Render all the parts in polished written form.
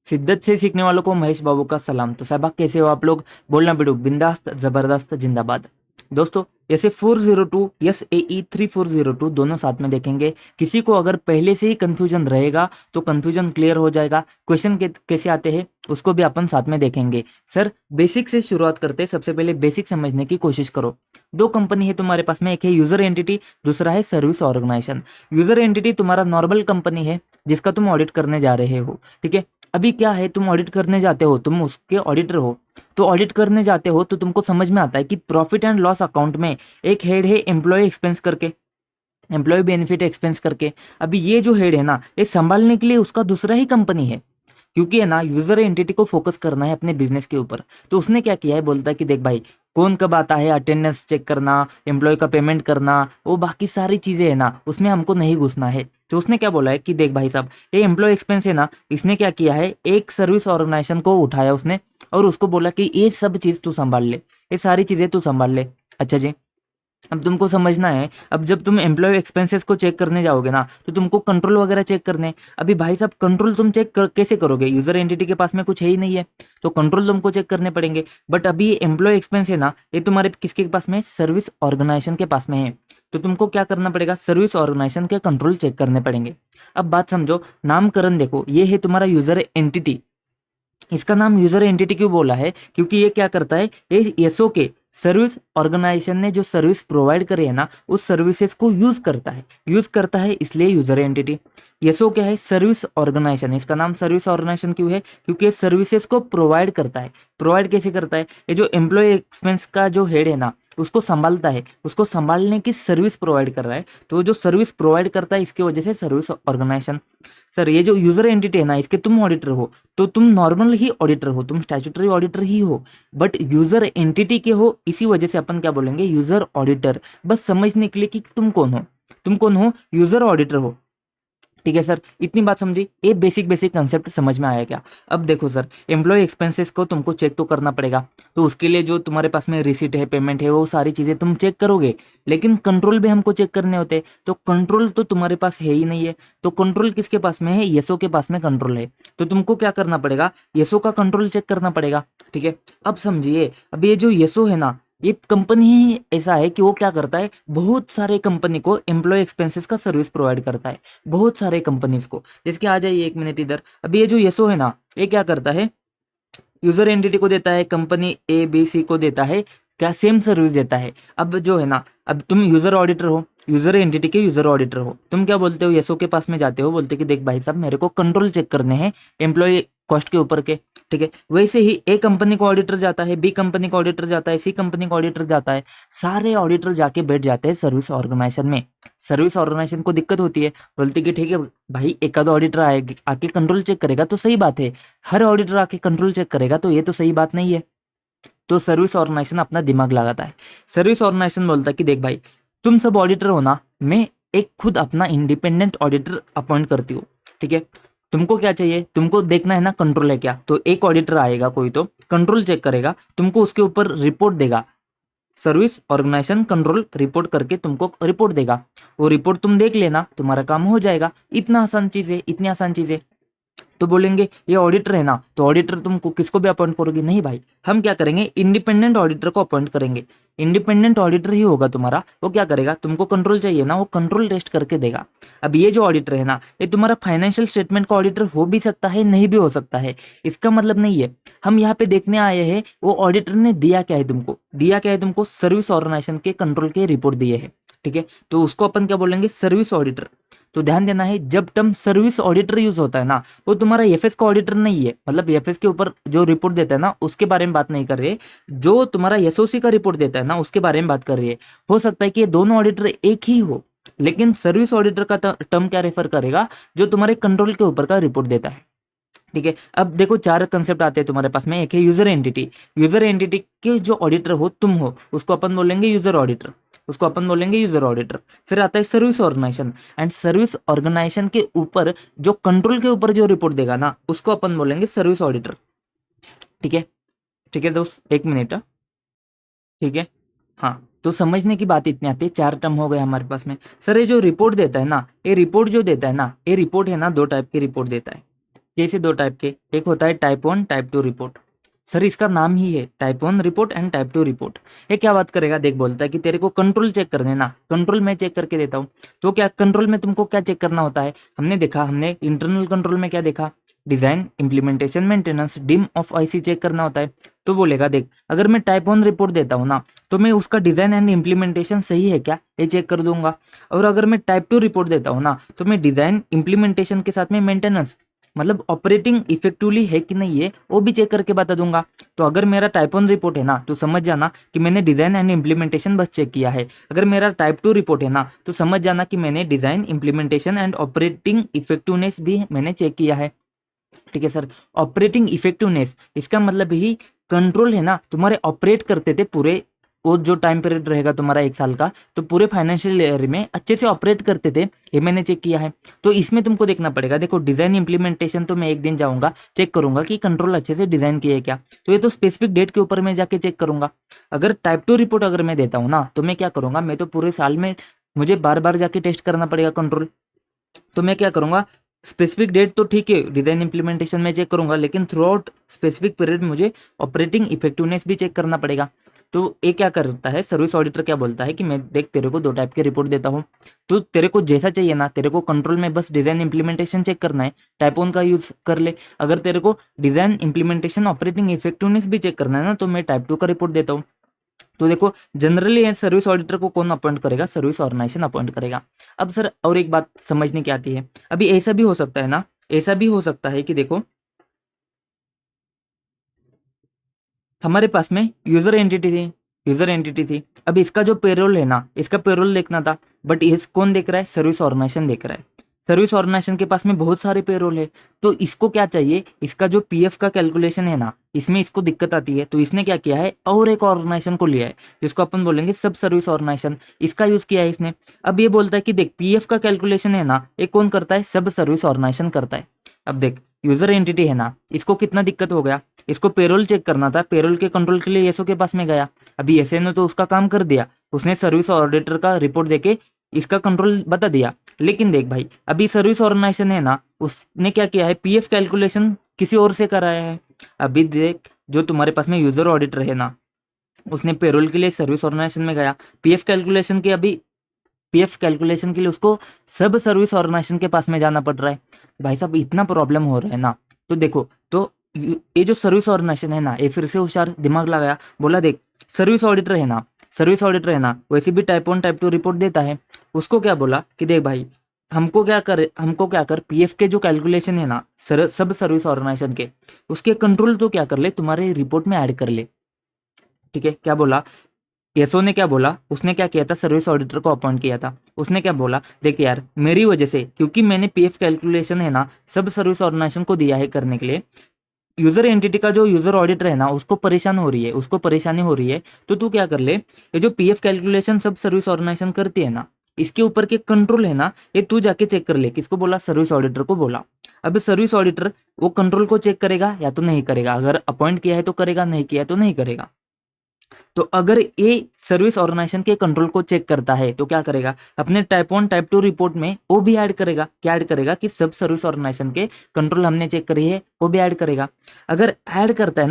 शिद्दत से सीखने वालों को महेश बाबू का सलाम। तो साहब कैसे हो आप लोग? बोलना बिडू बिंदास्त जबरदस्त जिंदाबाद। दोस्तों जैसे 402 यस AE 3402 दोनों साथ में देखेंगे। किसी को अगर पहले से ही कंफ्यूजन रहेगा तो कंफ्यूजन क्लियर हो जाएगा। क्वेश्चन कैसे आते हैं उसको भी अपन साथ में देखेंगे। सर बेसिक से शुरुआत करते हैं। सबसे पहले बेसिक समझने की कोशिश करो। दो कंपनी है तुम्हारे पास में, एक है यूजर एंटिटी, दूसरा है सर्विस ऑर्गेनाइजेशन। यूजर एंटिटी तुम्हारा नॉर्मल कंपनी है जिसका तुम ऑडिट करने जा रहे हो, ठीक है। अभी क्या है, तुम ऑडिट करने जाते हो, तुम उसके ऑडिटर हो, तो ऑडिट करने जाते हो तो तुमको समझ में आता है कि प्रॉफिट एंड लॉस अकाउंट में एक हेड है एम्प्लॉय एक्सपेंस करके, एम्प्लॉय बेनिफिट एक्सपेंस करके। अभी ये जो हेड है ना, ये संभालने के लिए उसका दूसरा ही कंपनी है, क्योंकि है ना यूजर एंटिटी को फोकस करना है अपने बिजनेस के ऊपर। तो उसने क्या किया है, बोलता है कि देख भाई कौन कब आता है, अटेंडेंस चेक करना, एम्प्लॉय का पेमेंट करना, वो बाकी सारी चीजें है ना, उसमें हमको नहीं घुसना है। तो उसने क्या बोला है कि देख भाई साहब, ये एम्प्लॉय एक्सपेंस है ना, इसने क्या किया है, एक सर्विस ऑर्गेनाइजेशन को उठाया उसने और उसको बोला कि ये सब चीज तू संभाल ले, ये सारी चीजें तू संभाल ले। अच्छा जी, अब तुमको समझना है, अब जब तुम एम्प्लॉय एक्सपेंसेस को चेक करने जाओगे ना, तो तुमको कंट्रोल वगैरह चेक करने। अभी भाई साहब कंट्रोल तुम कैसे करोगे, यूजर एंटिटी के पास में कुछ है ही नहीं है, तो कंट्रोल तुमको चेक करने पड़ेंगे। बट अभी एम्प्लॉय एक्सपेंस है ना, ये तुम्हारे किसके पास में है, सर्विस ऑर्गेनाइजेशन के पास में है। तो तुमको क्या करना पड़ेगा, सर्विस ऑर्गेनाइजेशन के कंट्रोल चेक करने पड़ेंगे। अब बात समझो, नामकरण देखो, ये है तुम्हारा यूजर एंटिटी। इसका नाम यूजर एंटिटी क्यों बोला है, क्योंकि ये क्या करता है, ये एसओ के सर्विस ऑर्गेनाइजेशन ने जो सर्विस प्रोवाइड करे है ना, उस सर्विसेज को यूज करता है, इसलिए यूजर एंटिटी। एसओ क्या है, सर्विस ऑर्गेनाइजेशन। इसका नाम सर्विस ऑर्गेनाइजेशन क्यों है, क्योंकि ये सर्विसेज को प्रोवाइड करता है। प्रोवाइड कैसे करता है, ये जो एम्प्लॉय एक्सपेंस का जो हेड है ना, उसको संभालता है, उसको संभालने की सर्विस प्रोवाइड कर रहा है, तो जो सर्विस प्रोवाइड करता है इसकी वजह से सर्विस ऑर्गेनाइजेशन। सर ये जो यूजर एंटिटी है ना, इसके तुम ऑडिटर हो, तो तुम नॉर्मल ही ऑडिटर हो, तुम स्टैट्यूटरी ऑडिटर ही हो, बट यूजर एंटिटी के हो, इसी वजह से अपन क्या बोलेंगे, यूजर ऑडिटर। बस समझने के लिए कि तुम कौन हो, तुम कौन हो, यूजर ऑडिटर हो, ठीक है सर। इतनी बात समझी, ये बेसिक बेसिक कंसेप्ट समझ में आया क्या? अब देखो सर, एम्प्लॉय एक्सपेंसेस को तुमको चेक तो करना पड़ेगा, तो उसके लिए जो तुम्हारे पास में रिसीट है, पेमेंट है, वो सारी चीजें तुम चेक करोगे, लेकिन कंट्रोल भी हमको चेक करने होते हैं। तो कंट्रोल तो तुम्हारे पास है ही नहीं है, तो कंट्रोल किसके पास में है, येसो के पास में कंट्रोल है। तो तुमको क्या करना पड़ेगा, येसो का कंट्रोल चेक करना पड़ेगा, ठीक है। अब समझिए, अब ये जो येसो है ना, ये कंपनी ही ऐसा है कि वो क्या करता है, बहुत सारे कंपनी को एम्प्लॉय एक्सपेंसेस का सर्विस प्रोवाइड करता है, बहुत सारे कंपनीज को। जिसके आ जाइए एक मिनट इधर। अभी ये जो येसो है ना, ये क्या करता है, यूजर एंटिटी को देता है, कंपनी ABC को देता है, क्या सेम सर्विस देता है। अब जो है ना, अब तुम यूजर ऑडिटर हो, यूजर एंटिटी के यूजर ऑडिटर हो, तुम क्या बोलते हो, येसो के पास में जाते हो, बोलते कि देख भाई साहब मेरे को कंट्रोल चेक करने हैं एम्प्लॉय कॉस्ट के ऊपर के, ठीक है। वैसे ही ए कंपनी को ऑडिटर जाता है, B कंपनी को ऑडिटर जाता है, C कंपनी को ऑडिटर जाता है, सारे ऑडिटर जाके बैठ जाते हैं सर्विस ऑर्गेनाइजेशन में। सर्विस ऑर्गेनाइजेशन को दिक्कत होती है, बोलती कि ठीक है भाई, एक आधा ऑडिटर आएगा आके कंट्रोल चेक करेगा तो सही बात है, हर ऑडिटर आके कंट्रोल चेक करेगा तो ये तो सही बात नहीं है। तो सर्विस ऑर्गेनाइजेशन अपना दिमाग लगाता है। सर्विस ऑर्गेनाइजेशन बोलता है कि देख भाई, तुम सब ऑडिटर हो ना, मैं एक खुद अपना इंडिपेंडेंट ऑडिटर अपॉइंट करती हूँ, ठीक है। तुमको क्या चाहिए, तुमको देखना है ना कंट्रोल है क्या, तो एक ऑडिटर आएगा कोई, तो कंट्रोल चेक करेगा, तुमको उसके ऊपर रिपोर्ट देगा, सर्विस ऑर्गेनाइजेशन कंट्रोल रिपोर्ट करके तुमको रिपोर्ट देगा, वो रिपोर्ट तुम देख लेना, तुम्हारा काम हो जाएगा। इतना आसान चीज है, इतनी आसान चीज है। तो बोलेंगे ये ऑडिटर है ना, तो ऑडिटर तुमको किसको भी अपॉइंट करोगे, नहीं भाई, हम क्या करेंगे, इंडिपेंडेंट ऑडिटर को अपॉइंट करेंगे। इंडिपेंडेंट ऑडिटर ही होगा तुम्हारा, वो क्या करेगा, तुमको कंट्रोल चाहिए ना, वो कंट्रोल टेस्ट करके देगा। अब ये जो ऑडिटर है ना, ये तुम्हारा फाइनेंशियल स्टेटमेंट का ऑडिटर हो भी सकता है, नहीं भी हो सकता है, इसका मतलब नहीं है। हम यहाँ पे देखने आए हैं वो ऑडिटर ने दिया क्या है तुमको, दिया क्या है तुमको, सर्विस ऑर्गेनाइजेशन के कंट्रोल के रिपोर्ट दिए है, ठीक है। तो उसको अपन क्या बोलेंगे, सर्विस ऑडिटर। तो ध्यान देना है, जब टर्म सर्विस ऑडिटर यूज होता है ना, वो तुम्हारा एफएस का ऑडिटर नहीं है, मतलब एफएस के ऊपर जो रिपोर्ट देता है ना उसके बारे में बात नहीं कर रहे, जो तुम्हारा एसओसी का रिपोर्ट देता है ना उसके बारे में बात कर रही है। हो सकता है कि ये दोनों ऑडिटर एक ही हो, लेकिन सर्विस ऑडिटर का टर्म क्या रेफर करेगा, जो तुम्हारे कंट्रोल के ऊपर का रिपोर्ट देता है, ठीक है। अब देखो चार कंसेप्ट आते हैं तुम्हारे पास में। एक है यूजर एंटिटी, यूजर एंटिटी के जो ऑडिटर हो तुम हो, उसको अपन बोलेंगे यूजर ऑडिटर, उसको अपन बोलेंगे यूजर ऑडिटर। फिर आता है service organisation, and service organisation के ऊपर जो कंट्रोल के ऊपर जो रिपोर्ट देगा ना, उसको अपन बोलेंगे सर्विस ऑडिटर, ठीक है। ठीक है दोस्त, एक मिनट, ठीक है। हाँ, तो समझने की बात इतनी आती है, चार टर्म हो गए हमारे पास में। सर ये जो रिपोर्ट देता है ना, ये रिपोर्ट जो देता है ना, ये रिपोर्ट है ना, दो टाइप की रिपोर्ट देता है, कैसे दो टाइप के, एक होता है टाइप 1 टाइप 2 रिपोर्ट। सर इसका नाम ही है type 1 report and type 2 report. ये क्या बात करेगा, देख बोलता है कि तेरे को कंट्रोल चेक करने ना, कंट्रोल मैं चेक करके देता हूँ। तो क्या कंट्रोल में तुमको क्या चेक करना होता है, हमने देखा, हमने इंटरनल कंट्रोल में क्या देखा, design, implementation, maintenance, dim of IC check करना होता है। तो बोलेगा देख, अगर मैं टाइप 1 रिपोर्ट देता हूँ ना, तो मैं उसका डिजाइन एंड इम्प्लीमेंटेशन सही है क्या ये चेक कर दूंगा। और अगर मैं टाइप 2 रिपोर्ट देता हूँ ना, तो मैं डिजाइन, इम्प्लीमेंटेशन के साथ में मेंटेनेंस, मतलब ऑपरेटिंग इफेक्टिवली है कि नहीं है वो भी चेक करके बता दूंगा। तो अगर मेरा टाइप 1 रिपोर्ट है ना, तो समझ जाना कि मैंने डिजाइन एंड इम्प्लीमेंटेशन बस चेक किया है। अगर मेरा टाइप 2 रिपोर्ट है ना, तो समझ जाना कि मैंने design, implementation and operating effectiveness भी मैंने चेक किया है। ठीक है सर, ऑपरेटिंग इफेक्टिवनेस इसका मतलब ही कंट्रोल है ना, तुम्हारे ऑपरेट करते थे पूरे, वो जो टाइम पीरियड रहेगा तुम्हारा 1 साल का, तो पूरे फाइनेंशियल ईयर में अच्छे से ऑपरेट करते थे, ये मैंने चेक किया है। तो इसमें तुमको देखना पड़ेगा, देखो डिजाइन इम्प्लीमेंटेशन तो मैं एक दिन जाऊंगा चेक करूंगा कि कंट्रोल अच्छे से डिजाइन किए क्या, तो ये तो स्पेसिफिक डेट के ऊपर मैं जाके चेक करूंगा। अगर टाइप 2 रिपोर्ट अगर मैं देता हूँ ना, तो मैं क्या करूंगा, मैं तो पूरे साल में मुझे बार बार जाके टेस्ट करना पड़ेगा कंट्रोल। तो मैं क्या करूंगा, स्पेसिफिक डेट तो ठीक है डिजाइन इम्प्लीमेंटेशन में चेक करूंगा, लेकिन थ्रू आउट स्पेसिफिक पीरियड मुझे ऑपरेटिंग इफेक्टिवनेस भी चेक करना पड़ेगा। तो ये क्या करता है, सर्विस ऑडिटर क्या बोलता है कि मैं देख तेरे को 2 टाइप की रिपोर्ट देता हूँ, तो तेरे को जैसा चाहिए ना, तेरे को कंट्रोल में बस डिजाइन इम्प्लीमेंटेशन चेक करना है, टाइप 1 का यूज कर ले। अगर तेरे को डिजाइन इम्प्लीमेंटेशन ऑपरेटिंग इफेक्टिवनेस भी चेक करना है ना, तो मैं टाइप 2 का रिपोर्ट देता हूँ। तो देखो जनरली सर्विस ऑडिटर को कौन अपॉइंट करेगा, सर्विस ऑर्गेनाइजेशन अपॉइंट करेगा। अब सर और एक बात समझने की आती है, अभी ऐसा भी हो सकता है ना, ऐसा भी हो सकता है कि देखो हमारे पास में यूजर एंटिटी थी, यूजर एंटिटी थी, अब इसका जो पेरोल है ना, इसका पेरोल देखना था, बट इस कौन देख रहा है, सर्विस ऑर्गेनाइजेशन देख रहा है। सर्विस ऑर्गेनाइजेशन के पास में बहुत सारे पेरोल है, तो इसको क्या चाहिए, इसका जो पीएफ का कैलकुलेशन है ना, इसमें इसको दिक्कत आती है, तो इसने क्या किया है, और एक ऑर्गेनाइजेशन को लिया है जिसको अपन बोलेंगे सब सर्विस ऑर्गेनाइजेशन, इसका यूज किया है इसने। अब ये बोलता है कि देख पीएफ का कैलकुलेशन है ना, ये कौन करता है, सब सर्विस ऑर्गेनाइजेशन करता है। अब देख यूजर एंटिटी है ना, इसको कितना दिक्कत हो गया, इसको पेरोल चेक करना था, पेरोल के कंट्रोल के लिए एसओ के पास में गया, अभी एसए ने तो उसका काम कर दिया, उसने सर्विस ऑडिटर का रिपोर्ट देके इसका कंट्रोल बता दिया। लेकिन देख भाई, अभी सर्विस ऑर्गेनाइजेशन है ना, उसने क्या किया है, पीएफ कैलकुलेशन किसी और से कराया है। अभी देख जो तुम्हारे पास में यूजर ऑडिटर है ना, उसने पेरोल के लिए सर्विस ऑर्गेनाइजेशन में गया, पीएफ कैलकुलेशन के अभी पीएफ कैलकुलेशन के लिए उसको सब सर्विस ऑर्गेनाइजेशन के पास में जाना पड़ रहा है। भाई साहब इतना प्रॉब्लम हो रहा है ना, तो देखो, तो ये जो सर्विस ऑर्गेनाइजेशन है ना, ये फिर से होशियार दिमाग लगाया, बोला देख सर्विस ऑडिटर है ना, सर्विस ऑडिटर है ना, वैसे भी टाइप 1 टाइप 2 रिपोर्ट देता है। उसको क्या बोला कि देख भाई, हमको क्या कर पीएफ के जो कैलकुलेशन है ना, सब सर्विस ऑर्गेनाइजेशन के, उसके कंट्रोल तो क्या कर ले, तुम्हारे रिपोर्ट में ऐड कर ले। ठीक है, क्या बोला, एसओ ने क्या बोला, उसने क्या किया था, सर्विस ऑडिटर को अपॉइंट किया था, उसने क्या बोला, देख यार मेरी वजह से, क्योंकि मैंने पीएफ कैलकुलेशन है ना सब सर्विस ऑर्गेनाइजेशन को दिया है करने के लिए, यूजर एंटिटी का जो यूजर ऑडिटर है ना उसको परेशान हो रही है, उसको परेशानी हो रही है, तो तू क्या कर ले, ये जो पीएफ कैलकुलेशन सब सर्विस ऑर्गेनाइजेशन करती है ना, इसके ऊपर के कंट्रोल है ना, ये तू जाके चेक कर ले। किसको बोला, सर्विस ऑडिटर को बोला। अब सर्विस ऑडिटर वो कंट्रोल को चेक करेगा या तो नहीं करेगा, अगर अपॉइंट किया है तो करेगा, नहीं किया है तो नहीं करेगा। तो अगर ये सर्विस ऑर्गेनाइजेशन के कंट्रोल को चेक करता है तो क्या करेगा, अपने टाइप 1 टाइप 2 रिपोर्ट में वो भी ऐड करेगा, क्या ऐड करेगा कि सब सर्विस ऑर्गेनाइजेशन के कंट्रोल हमने चेक करी है, वो भी ऐड करेगा। अगर ऐड करता है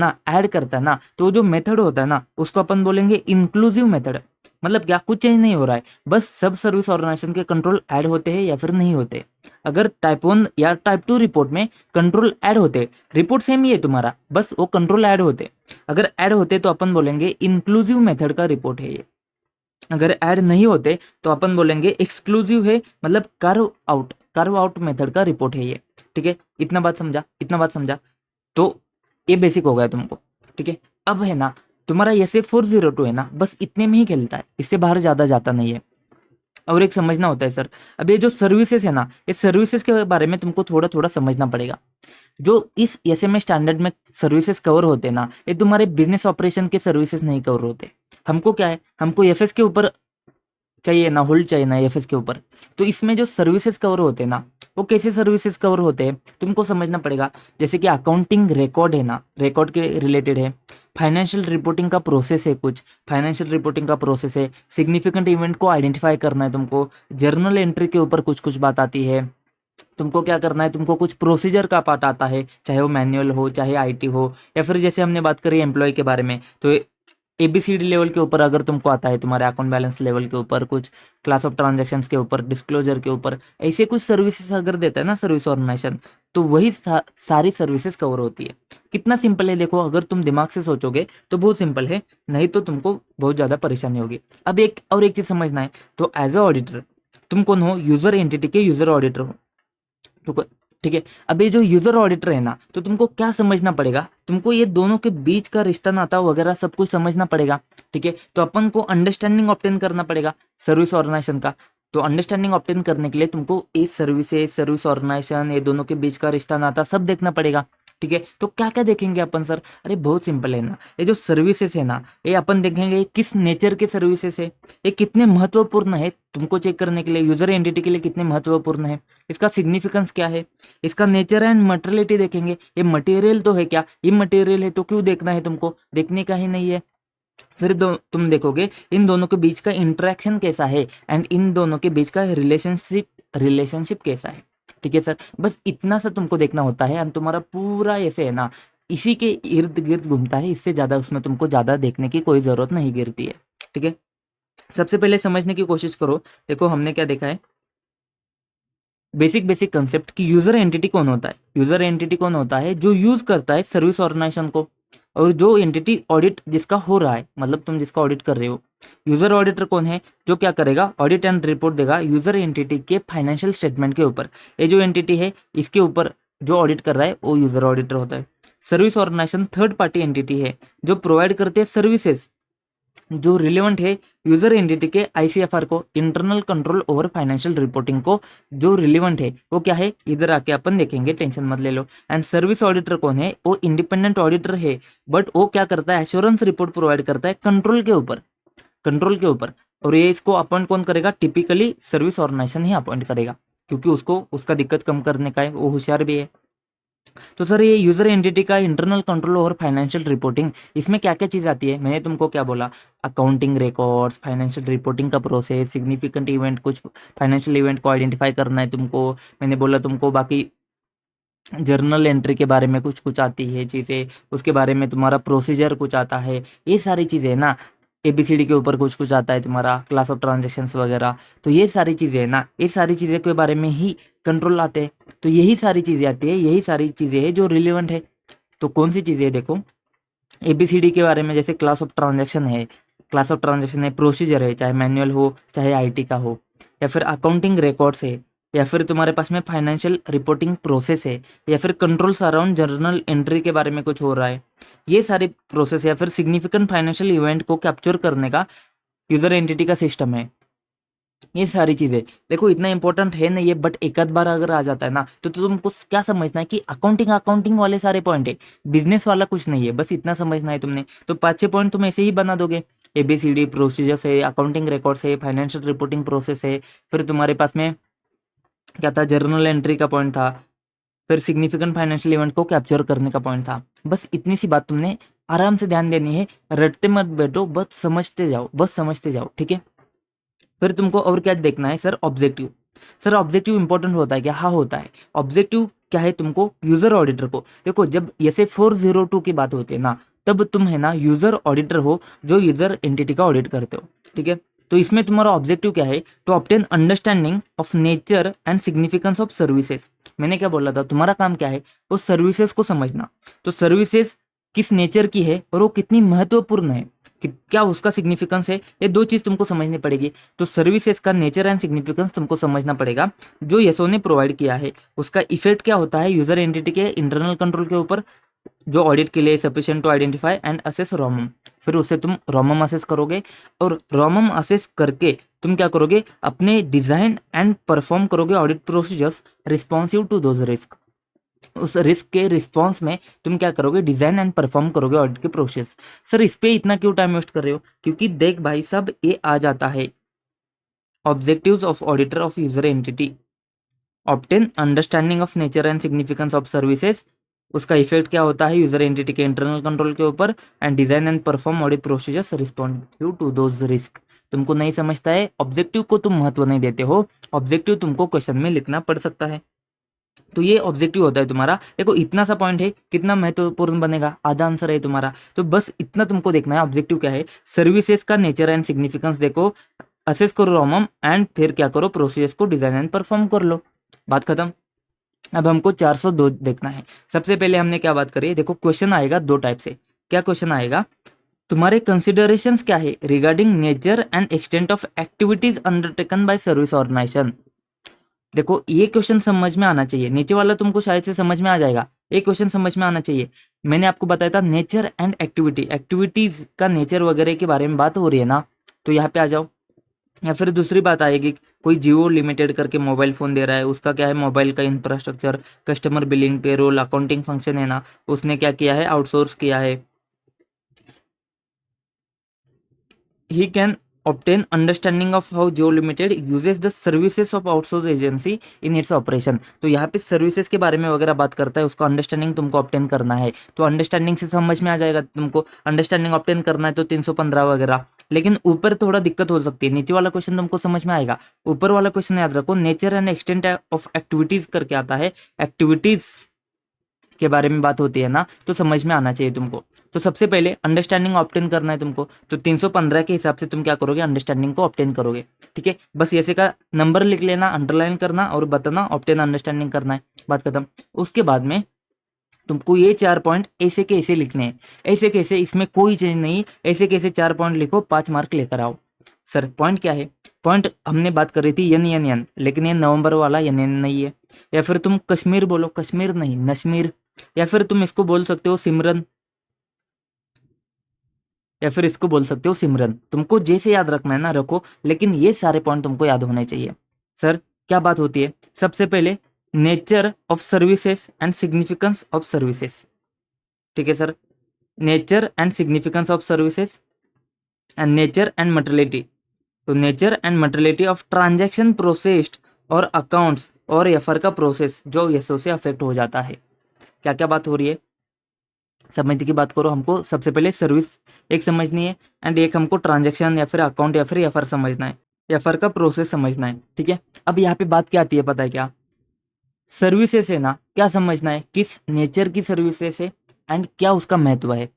ना, तो जो मेथड होता है ना, उसको अपन बोलेंगे इंक्लूसिव मेथड। मतलब क्या, कुछ चेंज नहीं हो रहा है, बस सब सर्विस ऑर्गेनाइजेशन के कंट्रोल ऐड होते हैं या फिर नहीं होते। अगर टाइप 1 या टाइप 2 रिपोर्ट में कंट्रोल ऐड होते, रिपोर्ट सेम ही है तुम्हारा, बस वो कंट्रोल ऐड होते, अगर ऐड होते तो अपन बोलेंगे इंक्लूसिव मेथड का रिपोर्ट है ये। अगर ऐड नहीं होते तो अपन बोलेंगे एक्सक्लूसिव है, मतलब कार्व आउट मेथड का रिपोर्ट है ये। ठीक है, इतना बात समझा, इतना बात समझा, तो ये बेसिक हो गया तुमको। ठीक है, अब है ना तुम्हारा ऐसे 402 है ना, बस इतने में ही खेलता है, इससे बाहर ज्यादा जाता नहीं है। और एक समझना होता है सर, अब ये जो सर्विसेज है ना, इस सर्विसेज के बारे में तुमको थोड़ा थोड़ा समझना पड़ेगा। जो इस एसएमए स्टैंडर्ड में सर्विसेज कवर होते हैं ना, ये तुम्हारे बिजनेस ऑपरेशन के सर्विसेज नहीं कवर होते। हमको क्या है, हमको एफएस के ऊपर चाहिए ना, होल्ड चाहिए ना एफएस के ऊपर। तो इसमें जो सर्विसेज कवर होते हैं ना, वो कैसे सर्विसेज कवर होते हैं तुमको समझना पड़ेगा। जैसे कि अकाउंटिंग रिकॉर्ड है ना, रिकॉर्ड के रिलेटेड है, फाइनेंशियल रिपोर्टिंग का प्रोसेस है, कुछ फाइनेंशियल रिपोर्टिंग का प्रोसेस है, सिग्निफिकेंट इवेंट को आइडेंटिफाई करना है तुमको, जर्नल एंट्री के ऊपर कुछ कुछ बात आती है, तुमको क्या करना है, तुमको कुछ प्रोसीजर का पार्ट आता है, चाहे वो मैनुअल हो, चाहे आईटी हो, या फिर जैसे हमने बात करी एम्प्लॉय के बारे में, तो एबीसीडी लेवल के ऊपर अगर तुमको आता है, तुम्हारे अकाउंट बैलेंस लेवल के ऊपर, कुछ क्लास ऑफ ट्रांजैक्शंस के ऊपर, डिस्क्लोजर के ऊपर, ऐसे कुछ सर्विसेज अगर देता है ना सर्विस ऑर्गेनाइजेशन, तो वही सारी सर्विसेज कवर होती है। कितना सिंपल है देखो, अगर तुम दिमाग से सोचोगे तो बहुत सिंपल है, नहीं तो तुमको बहुत ज़्यादा परेशानी होगी। अब एक चीज़ समझना है, तो एज अ ऑडिटर तुम कौन हो, यूजर एंटिटी के यूजर ऑडिटर हो, तो ठीक है। अब ये जो यूजर ऑडिटर है ना, तो तुमको क्या समझना पड़ेगा, तुमको ये दोनों के बीच का रिश्ता नाता वगैरह सब कुछ समझना पड़ेगा। ठीक है, तो अपन को अंडरस्टैंडिंग ऑब्टेन करना पड़ेगा सर्विस ऑर्गेनाइजेशन का। तो अंडरस्टैंडिंग ऑब्टेन करने के लिए तुमको इस सर्विसेज, सर्विस ऑर्गेनाइजेशन, ये दोनों के बीच का रिश्ता नाता सब देखना पड़ेगा। ठीक है, तो क्या क्या देखेंगे अपन सर, अरे बहुत सिंपल है ना, ये जो सर्विसेज है ना, ये अपन देखेंगे किस नेचर के सर्विसेज है, ये कितने महत्वपूर्ण है तुमको चेक करने के लिए, यूजर एंटिटी के लिए कितने महत्वपूर्ण है, इसका सिग्निफिकेंस क्या है, इसका नेचर एंड मटेरियलिटी देखेंगे। ये मटेरियल तो है क्या, ये मटेरियल है तो क्यों देखना है, तुमको देखने का ही नहीं है। फिर तुम देखोगे इन दोनों के बीच का इंटरेक्शन कैसा है, एंड इन दोनों के बीच का रिलेशनशिप कैसा है। ठीक है सर, बस इतना सा तुमको देखना होता है, एंड तुम्हारा पूरा ऐसे है ना, इसी के इर्द गिर्द घूमता है, इससे ज़्यादा उसमें तुमको ज़्यादा देखने की कोई ज़रूरत नहीं गिरती है। ठीक है, सबसे पहले समझने की कोशिश करो। देखो हमने क्या देखा है, बेसिक कंसेप्ट कि यूजर एंटिटी कौन होता है। यूजर एंटिटी कौन होता है, जो यूज करता है सर्विस ऑर्गेनाइजेशन को, और जो एंटिटी ऑडिट जिसका हो रहा है, मतलब तुम जिसका ऑडिट कर रहे हो। यूजर ऑडिटर कौन है, जो क्या करेगा, ऑडिट एंड रिपोर्ट देगा यूजर एंटिटी के फाइनेंशियल स्टेटमेंट के ऊपर। ये जो एंटिटी है इसके ऊपर जो ऑडिट कर रहा है वो यूजर ऑडिटर होता है। Service organisation third party entity है, जो प्रोवाइड करते हैं सर्विसेज जो रिलेवेंट है यूजर एंटिटी के आईसीएफआर को, internal control over financial reporting को, जो रिलेवेंट है वो क्या है, इधर आके अपन देखेंगे, टेंशन मत ले लो। एंड सर्विस ऑडिटर कौन है, वो इंडिपेंडेंट ऑडिटर है, बट वो क्या करता है, एश्योरेंस रिपोर्ट प्रोवाइड करता है कंट्रोल के ऊपर। और ये इसको अपॉइंट कौन करेगा, टिपिकली सर्विस ऑर्गेनाइजेशन ही अपॉइंट करेगा, क्योंकि उसको उसका दिक्कत कम करने का है, वो होशियार भी है। तो सर ये यूजर एंटिटी का इंटरनल कंट्रोल और फाइनेंशियल रिपोर्टिंग, इसमें क्या क्या चीज़ आती है, मैंने तुमको क्या बोला, अकाउंटिंग रिकॉर्ड्स, फाइनेंशियल रिपोर्टिंग का प्रोसेस, सिग्निफिकेंट इवेंट, कुछ फाइनेंशियल इवेंट को आइडेंटिफाई करना है तुमको। मैंने बोला तुमको बाकी जर्नल एंट्री के बारे में कुछ कुछ आती है चीज़ें, उसके बारे में तुम्हारा प्रोसीजर कुछ आता है, ये सारी चीज़ें है ना। एबीसीडी के ऊपर कुछ कुछ आता है तुम्हारा, क्लास ऑफ ट्रांजेक्शन्स वगैरह। तो ये सारी चीज़ें है ना, ये सारी चीज़ें के बारे में ही कंट्रोल आते हैं। तो यही सारी चीज़ें आती है, यही सारी चीज़ें है जो रिलेवेंट है। तो कौन सी चीज़ें है देखो, एबीसीडी के बारे में जैसे क्लास ऑफ ट्रांजेक्शन है, प्रोसीजर है, चाहे मैनुअल हो चाहे आईटी का हो, या फिर अकाउंटिंग रिकॉर्ड्स है, या फिर तुम्हारे पास में फाइनेंशियल रिपोर्टिंग प्रोसेस है, या फिर कंट्रोल्स अराउंड जर्नल एंट्री के बारे में कुछ हो रहा है, ये सारे प्रोसेस, या फिर सिग्निफिकेंट फाइनेंशियल इवेंट को कैप्चर करने का यूजर एंटिटी का सिस्टम है। ये सारी चीजें देखो इतना इंपॉर्टेंट है नहीं है, बट एक आध बार अगर आ जाता है ना, तो तुमको क्या समझना है कि अकाउंटिंग वाले सारे पॉइंट है, बिजनेस वाला कुछ नहीं है, बस इतना समझना है तुमने। तो 5-6 पॉइंट तुम ऐसे ही बना दोगे, एबीसीडी प्रोसीजर्स है, अकाउंटिंग रिकॉर्ड्स है, फाइनेंशियल रिपोर्टिंग प्रोसेस है, फिर तुम्हारे पास में क्या था, जर्नल एंट्री का पॉइंट था, फिर सिग्निफिकेंट फाइनेंशियल इवेंट को कैप्चर करने का पॉइंट था। बस इतनी सी बात तुमने आराम से ध्यान देनी है, रटते मत बैठो, बस समझते जाओ, ठीक है। फिर तुमको और क्या देखना है sir, objective. Sir objective important होता है क्या, हाँ होता है। ऑब्जेक्टिव क्या है, तुमको यूजर ऑडिटर को देखो, जब ऐसे 402 की बात होती है ना, तब तुम है ना यूजर ऑडिटर हो, जो यूजर एंटिटी का ऑडिट करते हो, ठीक है। तो इसमें तुम्हारा ऑब्जेक्टिव क्या है, to obtain understanding of nature and significance of services. मैंने क्या बोला था, तुम्हारा काम क्या है, वो सर्विसेज को समझना। तो सर्विसेज किस नेचर की है और वो कितनी महत्वपूर्ण है, कि क्या उसका सिग्निफिकेंस है, ये दो चीज तुमको समझनी पड़ेगी। तो सर्विसेज का नेचर एंड सिग्निफिकेंस तुमको समझना पड़ेगा, जो यसो ने प्रोवाइड किया है उसका इफेक्ट क्या होता है यूजर एंटिटी के इंटरनल कंट्रोल के ऊपर, जो ऑडिट के लिए sufficient to identify and assess ROMM. फिर उससे तुम रोमम असेस करोगे, और रोमम असेस करके तुम क्या करोगे, अपने डिजाइन एंड परफॉर्म करोगे audit procedures responsive to those risk. उस रिस्क के रिस्पॉन्स में तुम क्या करोगे, डिजाइन एंड परफॉर्म करोगे ऑडिट के प्रोसेस। सर इस पे इतना क्यों टाइम वेस्ट कर रहे हो, क्योंकि देख भाई सब ये आ जाता है, objectives of auditor of user entity, obtain understanding of nature and significance of services, उसका इफेक्ट क्या होता है यूजर एंटिटी के इंटरनल कंट्रोल के ऊपर, and design and perform audit procedures responsive to those risk. तुमको नहीं समझता है, ऑब्जेक्टिव को तुम महत्व नहीं देते हो, ऑब्जेक्टिव तुमको क्वेश्चन में लिखना पड़ सकता है। तो ये ऑब्जेक्टिव होता है तुम्हारा। देखो इतना सा पॉइंट है, कितना महत्वपूर्ण बनेगा, आधा आंसर है तुम्हारा। तो बस इतना तुमको देखना है, ऑब्जेक्टिव क्या है, सर्विसेज का नेचर एंड सिग्निफिकेंस देखो, असेस करो रोमम, एंड फिर क्या करो, प्रोसेस को डिजाइन एंड परफॉर्म कर लो, बात खत्म। अब हमको 402 देखना है। सबसे पहले हमने क्या बात करी है, देखो क्वेश्चन आएगा दो टाइप से। क्या क्वेश्चन आएगा, तुम्हारे कंसिडरेशंस क्या है regarding nature and extent of activities undertaken by service organisation. देखो ये क्वेश्चन समझ में आना चाहिए, नीचे वाला तुमको शायद से समझ में आ जाएगा, एक क्वेश्चन समझ में आना चाहिए। मैंने आपको बताया था नेचर एंड एक्टिविटी, एक्टिविटीज का नेचर वगैरह के बारे में बात हो रही है ना, तो यहाँ पे आ जाओ। या फिर दूसरी बात आएगी, कोई जियो लिमिटेड करके मोबाइल फ़ोन दे रहा है, उसका क्या है, मोबाइल का infrastructure, customer billing, payroll, accounting function है ना, उसने क्या किया है, आउटसोर्स किया है। He can obtain understanding of how Jio Limited uses the services of outsourced agency in its operation। तो यहाँ पे सर्विसेज के बारे में वगैरह बात करता है, उसका अंडरस्टैंडिंग तुमको ऑब्टेन करना है। तो अंडरस्टैंडिंग से समझ में आ जाएगा, तुमको अंडरस्टैंडिंग ऑब्टेन करना है तो 315 वगैरह। लेकिन ऊपर थोड़ा दिक्कत हो सकती है, नीचे वाला क्वेश्चन तुमको समझ में आएगा, ऊपर वाला क्वेश्चन याद रखो, nature and extent of activities करके आता है, एक्टिविटीज के बारे में बात होती है ना, तो समझ में आना चाहिए तुमको। तो सबसे पहले अंडरस्टैंडिंग ऑब्टेन करना है तुमको, तो 315 के हिसाब से तुम क्या करोगे, अंडरस्टैंडिंग को ऑब्टेन करोगे। ठीक है, बस ऐसे का नंबर लिख लेना, अंडरलाइन करना और बताना, ऑब्टेन अंडरस्टैंडिंग करना है, बात खत्म। उसके बाद में तुमको ये 4 पॉइंट ऐसे के ऐसे लिखने हैं, ऐसे कैसे, इसमें कोई चेंज नहीं, ऐसे कैसे 4 पॉइंट लिखो, 5 मार्क लेकर आओ। सर पॉइंट क्या है, पॉइंट हमने बात करी थी यन यन यन, लेकिन ये नवंबर वाला यन यन नहीं है। या फिर तुम कश्मीर बोलो, कश्मीर नहीं नश्मीर। या फिर तुम इसको बोल सकते हो सिमरन, या फिर इसको बोल सकते हो सिमरन, तुमको जैसे याद रखना है ना रखो, लेकिन ये सारे पॉइंट तुमको याद होने चाहिए। सर क्या बात होती है, सबसे पहले nature of services and significance of services. ठीक है sir, nature and significance of services and nature and materiality. तो nature and materiality of transaction processed और अकाउंट्स और एफआर का प्रोसेस जो एसओ से अफेक्ट हो जाता है। क्या क्या बात हो रही है, समझने की बात करो, हमको सबसे पहले सर्विस एक समझनी है, एंड एक हमको ट्रांजैक्शन या फिर अकाउंट या फिर एफआर समझना है, एफआर का प्रोसेस समझना है। ठीक है, अब यहाँ पे बात क्या आती है पता है क्या, सर्विसेज है ना, क्या समझना है, किस नेचर की सर्विसेज है एंड क्या उसका महत्व है।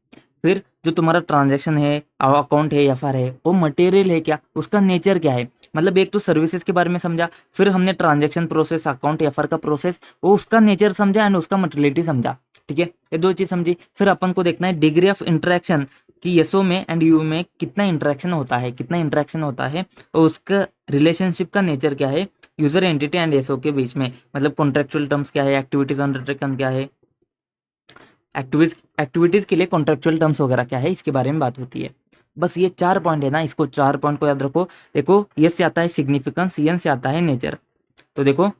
फिर जो तुम्हारा ट्रांजैक्शन है, अकाउंट है, एफआर है, वो मटेरियल है क्या, उसका नेचर क्या है। मतलब एक तो सर्विसेज के बारे में समझा, फिर हमने ट्रांजैक्शन प्रोसेस, अकाउंट, एफआर का प्रोसेस, वो उसका नेचर समझा एंड उसका मटेरियलिटी समझा। ठीक है, ये दो चीज समझी। फिर अपन को देखना है डिग्री ऑफ इंटरेक्शन कि एसओ में एंड यू में कितना इंटरेक्शन होता है, कितना इंटरेक्शन होता है, और उसका रिलेशनशिप का नेचर क्या है यूजर एंटिटी एंड एसओ के बीच में। मतलब कॉन्ट्रेक्चुअल टर्म्स क्या है, एक्टिविटीज अंडरटेकन क्या है, एक्टिविटीज के लिए कॉन्ट्रेक्चुअल टर्म्स वगैरह क्या है, इसके बारे में बात होती है। बस ये 4 पॉइंट है ना, इसको 4 पॉइंट को याद रखो। देखो एस से आता है सिग्निफिकेंस, एन से आता है नेचर। तो देखो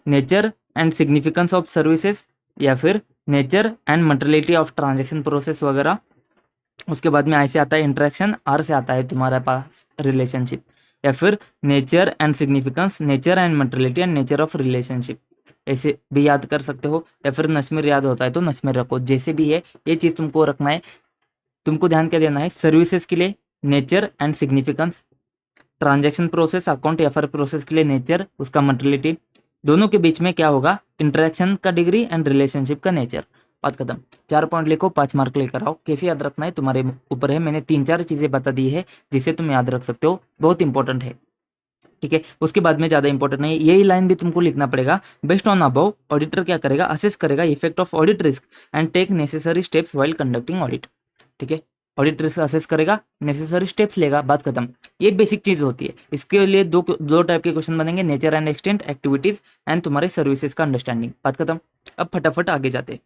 nature and significance of services, या फिर nature and materiality of transaction process वगैरह। उसके बाद में आई से आता है इंटरेक्शन, आर से आता है तुम्हारे पास रिलेशनशिप, या फिर nature and significance, nature and materiality and nature of relationship, ऐसे भी याद कर सकते हो। या फिर नस्मेर याद होता है तो नस्मेर रखो, जैसे भी है ये चीज़ तुमको रखना है। तुमको ध्यान क्या देना है, सर्विसेज के लिए nature and significance, transaction process, account या फिर प्रोसेस के लिए नेचर, उसका मटेरियलिटी, दोनों के बीच में क्या होगा, इंटरेक्शन का डिग्री एंड रिलेशनशिप का नेचर, बात खत्म। 4 पॉइंट लिखो, 5 मार्क लेकर आओ। कैसे याद रखना है तुम्हारे ऊपर है, मैंने 3-4 चीज़ें बता दी है जिसे तुम याद रख सकते हो, बहुत इंपॉर्टेंट है। ठीक है, उसके बाद में ज़्यादा इंपॉर्टेंट नहीं, यही लाइन भी तुमको लिखना पड़ेगा। बेस्ड ऑन अबव ऑडिटर क्या करेगा, असेस करेगा effect of audit risk and take necessary steps while conducting audit. ठीक है, ऑडिट रिस्क असेस करेगा, नेसेसरी स्टेप्स लेगा, बात खत्म। ये बेसिक चीज़ होती है। इसके लिए दो टाइप के क्वेश्चन बनेंगे, nature and extent, activities and तुम्हारे सर्विसेज का अंडरस्टैंडिंग, बात खत्म। अब फटाफट आगे जाते,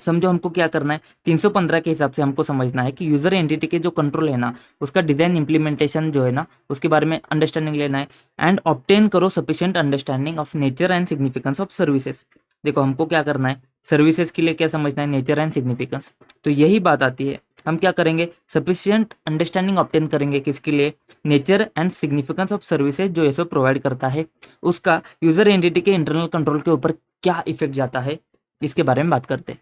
समझो हमको क्या करना है। 315 के हिसाब से हमको समझना है कि यूजर एंटिटी के जो कंट्रोल है ना, उसका डिजाइन इंप्लीमेंटेशन जो है ना, उसके बारे में अंडरस्टैंडिंग लेना है। एंड ऑब्टेन करो sufficient understanding of nature and significance of services. देखो हमको क्या करना है, सर्विसेज के लिए क्या समझना है, नेचर एंड सिग्निफिकेंस। तो यही बात आती है, हम क्या करेंगे, सफिशिएंट अंडरस्टैंडिंग ऑब्टेन करेंगे किसके लिए, nature and significance of services जो ऐसे प्रोवाइड करता है, उसका यूजर एंटिटी के इंटरनल कंट्रोल के ऊपर क्या इफेक्ट जाता है, इसके बारे में बात करते हैं।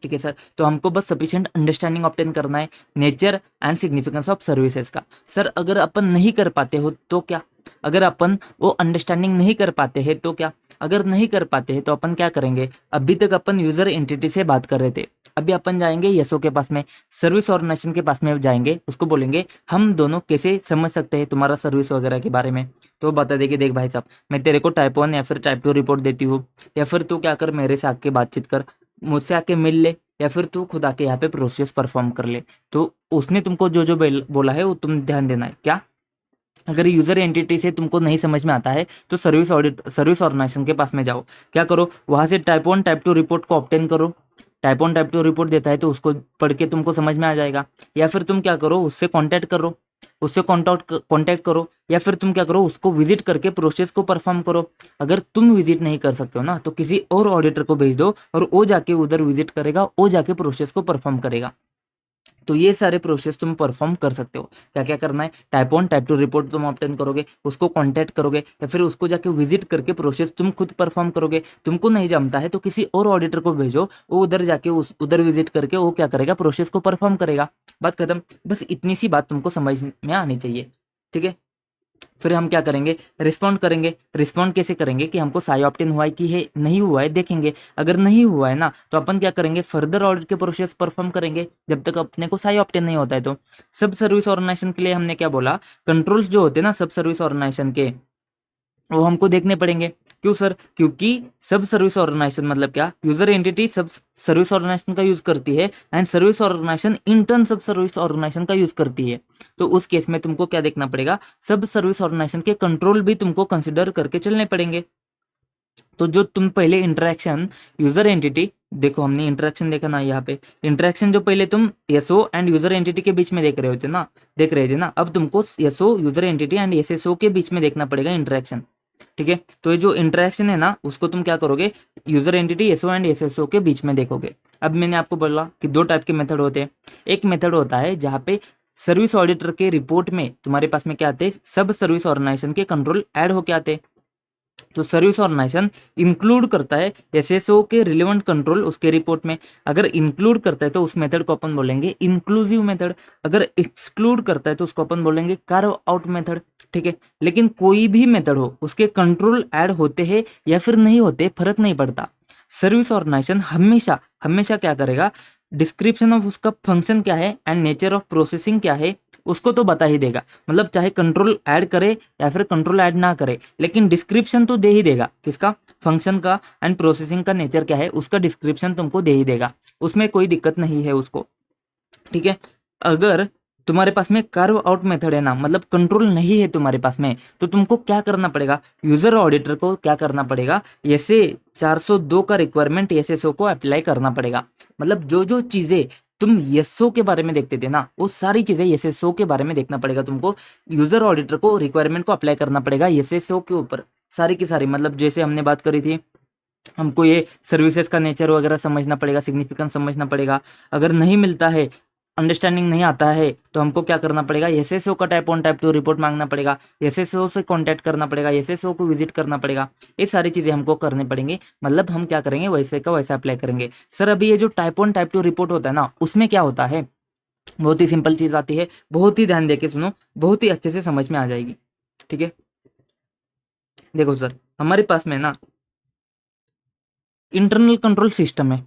ठीक है सर, तो हमको बस सफिशिएंट अंडरस्टैंडिंग ऑब्टेन करना है nature and significance of services का। सर अगर अपन नहीं कर पाते हो तो क्या, अगर अपन वो अंडरस्टैंडिंग नहीं कर पाते हैं तो क्या, अगर नहीं कर पाते हैं तो अपन क्या करेंगे, अभी तक अपन यूजर एंटिटी से बात कर रहे थे, अभी अपन जाएंगे एसओ के पास में, सर्विस ऑर्गेनाइजेशन के पास में जाएंगे, उसको बोलेंगे हम दोनों कैसे समझ सकते हैं तुम्हारा सर्विस वगैरह के बारे में। तो बता देगी देख भाई साहब, मैं तेरे को टाइप 1 या फिर टाइप 2 रिपोर्ट देती हूँ, या फिर तू क्या कर मेरे से आके बातचीट कर, मुझसे आके मिल ले, या फिर तू खुद आके यहाँ पे प्रोसेस परफॉर्म कर ले। तो उसने तुमको जो जो बोला है वो तुम ध्यान देना है क्या। अगर यूजर एंटिटी से तुमको नहीं समझ में आता है तो सर्विस ऑर्गेनाइजेशन के पास में जाओ, क्या करो वहां से टाइप 1 टाइप 2 रिपोर्ट को ऑब्टेन करो। टाइप 1 टाइप 2 रिपोर्ट देता है तो उसको पढ़ के तुमको समझ में आ जाएगा, या फिर तुम क्या करो उससे कांटेक्ट करो, उससे कांटेक्ट करो, या फिर तुम क्या करो उसको विजिट करके प्रोसेस को परफॉर्म करो। अगर तुम विजिट नहीं कर सकते हो ना तो किसी और ऑडिटर को भेज दो और वो जाके उधर विजिट करेगा, वो जाके प्रोसेस को परफॉर्म करेगा। तो ये सारे प्रोसेस तुम परफॉर्म कर सकते हो। क्या क्या करना है, टाइप 1 टाइप 2 रिपोर्ट तुम ऑब्टेन करोगे, उसको कांटेक्ट करोगे, या फिर उसको जाके विजिट करके प्रोसेस तुम खुद परफॉर्म करोगे। तुमको नहीं जमता है तो किसी और ऑडिटर को भेजो, वो उधर जाके उधर विजिट करके वो क्या करेगा, प्रोसेस को परफॉर्म करेगा। बात खत्म। बस इतनी सी बात तुमको समझ में आनी चाहिए, ठीक है। फिर हम क्या करेंगे, रिस्पॉन्ड करेंगे। रिस्पॉन्ड कैसे करेंगे कि हमको साई ऑप्टेन हुआ है कि है नहीं हुआ है देखेंगे। अगर नहीं हुआ है ना तो अपन क्या करेंगे, फर्दर ऑडिट के प्रोसेस परफॉर्म करेंगे जब तक अपने को साई ऑप्टेन नहीं होता है। तो सब सर्विस ऑर्गेनाइजेशन के लिए हमने क्या बोला, कंट्रोल्स जो होते हैं ना सब सर्विस ऑर्गेनाइजेशन के, वो हमको देखने पड़ेंगे। क्यों सर, क्योंकि सब सर्विस ऑर्गेनाइजेशन मतलब क्या, यूजर एंटिटी सब सर्विस ऑर्गेनाइजेशन का यूज करती है एंड सर्विस ऑर्गेनाइजेशन इंटर्न सब सर्विस ऑर्गेनाइजेशन का यूज करती है। तो उस केस में तुमको क्या देखना पड़ेगा, सब सर्विस ऑर्गेनाइजेशन के कंट्रोल भी तुमको कंसिडर करके चलने पड़ेंगे। तो जो तुम पहले इंटरेक्शन यूजर एंटिटी, देखो हमने इंटरेक्शन देखा ना यहाँ पे, इंटरेक्शन जो पहले तुम एसओ एंड यूजर एंटिटी के बीच में देख रहे थे ना, अब तुमको SO user entity and SSO के बीच में देखना पड़ेगा इंटरेक्शन, ठीक है। तो ये जो इंटरेक्शन है ना उसको तुम क्या करोगे, user entity SO and SSO के बीच में देखोगे। अब मैंने आपको बोला कि दो टाइप के मेथड होते हैं। एक मेथड होता है जहाँ पे सर्विस ऑडिटर के रिपोर्ट में तुम्हारे पास में क्या आते हैं, सब सर्विस ऑर्गेनाइजेशन के कंट्रोल ऐड होके आते हैं। तो सर्विस ऑर्गेनाइजेशन इंक्लूड करता है एसएसओ के रिलेवेंट कंट्रोल उसके रिपोर्ट में। अगर इंक्लूड करता है तो उस मेथड को अपन बोलेंगे इंक्लूसिव मेथड, अगर एक्सक्लूड करता है तो उसको अपन बोलेंगे कार्व आउट मेथड, ठीक है। लेकिन कोई भी मेथड हो उसके कंट्रोल ऐड होते हैं या फिर नहीं होते फर्क नहीं पड़ता। सर्विस ऑर्गेनाइजेशन हमेशा हमेशा क्या करेगा, डिस्क्रिप्शन ऑफ उसका फंक्शन क्या है एंड नेचर ऑफ प्रोसेसिंग क्या है उसको तो बता ही देगा। मतलब चाहे कंट्रोल ऐड करे या फिर कंट्रोल ऐड ना करे, लेकिन डिस्क्रिप्शन तो दे ही देगा, किसका, फंक्शन का एंड प्रोसेसिंग का नेचर क्या है उसका डिस्क्रिप्शन तुमको दे ही देगा, उसमें कोई दिक्कत नहीं है उसको, ठीक है। अगर तुम्हारे पास में कार्व आउट मेथड है ना, मतलब कंट्रोल नहीं है तुम्हारे पास में, तो तुमको क्या करना पड़ेगा, यूजर ऑडिटर को क्या करना पड़ेगा, ऐसे 402 का रिक्वायरमेंट एसएसओ को अप्लाई करना पड़ेगा। मतलब जो जो चीजें तुम एसओ के बारे में देखते थे ना वो सारी चीजें एसएसओ के बारे में देखना पड़ेगा तुमको। यूजर ऑडिटर को रिक्वायरमेंट को अप्लाई करना पड़ेगा एसएसओ के ऊपर, सारी की सारी। मतलब जैसे हमने बात करी थी, हमको ये सर्विसेज का नेचर वगैरह समझना पड़ेगा, सिग्निफिकेंस समझना पड़ेगा। अगर नहीं मिलता है, अंडरस्टैंडिंग नहीं आता है, तो हमको क्या करना पड़ेगा, एसएसओ का टाइप 1 टाइप 2 रिपोर्ट मांगना पड़ेगा, एसएसओ से कांटेक्ट करना पड़ेगा, एसएसओ को विजिट करना पड़ेगा। ये सारी चीजें हमको करनी पड़ेंगी। मतलब हम क्या करेंगे, वैसे का वैसा अप्लाई करेंगे। सर अभी ये जो टाइप 1 टाइप 2 रिपोर्ट होता है ना उसमें क्या होता है, बहुत ही सिंपल चीज आती है, बहुत ही ध्यान देके सुनो, बहुत ही अच्छे से समझ में आ जाएगी, ठीक है। देखो सर, हमारे पास में ना इंटरनल कंट्रोल सिस्टम है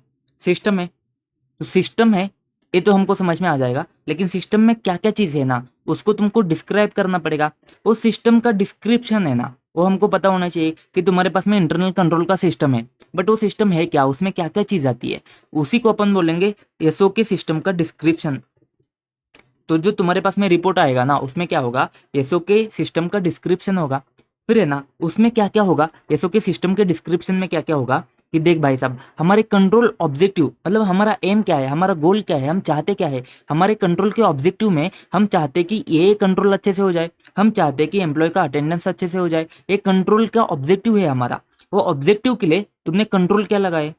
तो सिस्टम है ये तो हमको समझ में आ जाएगा, लेकिन सिस्टम में क्या क्या चीज़ है ना उसको तुमको डिस्क्राइब करना पड़ेगा। वो सिस्टम का डिस्क्रिप्शन है ना वो हमको पता होना चाहिए कि तुम्हारे पास में इंटरनल कंट्रोल का सिस्टम है, बट वो सिस्टम है क्या, उसमें क्या क्या चीज़ आती है, उसी को अपन बोलेंगे एसओ के सिस्टम का डिस्क्रिप्शन। तो जो तुम्हारे पास में रिपोर्ट आएगा ना उसमें क्या होगा, एसओ के सिस्टम का डिस्क्रिप्शन होगा। फिर है ना उसमें क्या क्या होगा, एसओ के सिस्टम के डिस्क्रिप्शन में क्या क्या होगा कि देख भाई साहब, हमारे कंट्रोल ऑब्जेक्टिव मतलब हमारा एम क्या है, हमारा गोल क्या है, हम चाहते क्या है। हमारे कंट्रोल के ऑब्जेक्टिव में हम चाहते कि ये कंट्रोल अच्छे से हो जाए, हम चाहते कि एम्प्लॉय का अटेंडेंस अच्छे से हो जाए, ये कंट्रोल का ऑब्जेक्टिव है हमारा। वो ऑब्जेक्टिव के लिए तुमने कंट्रोल क्या लगाए,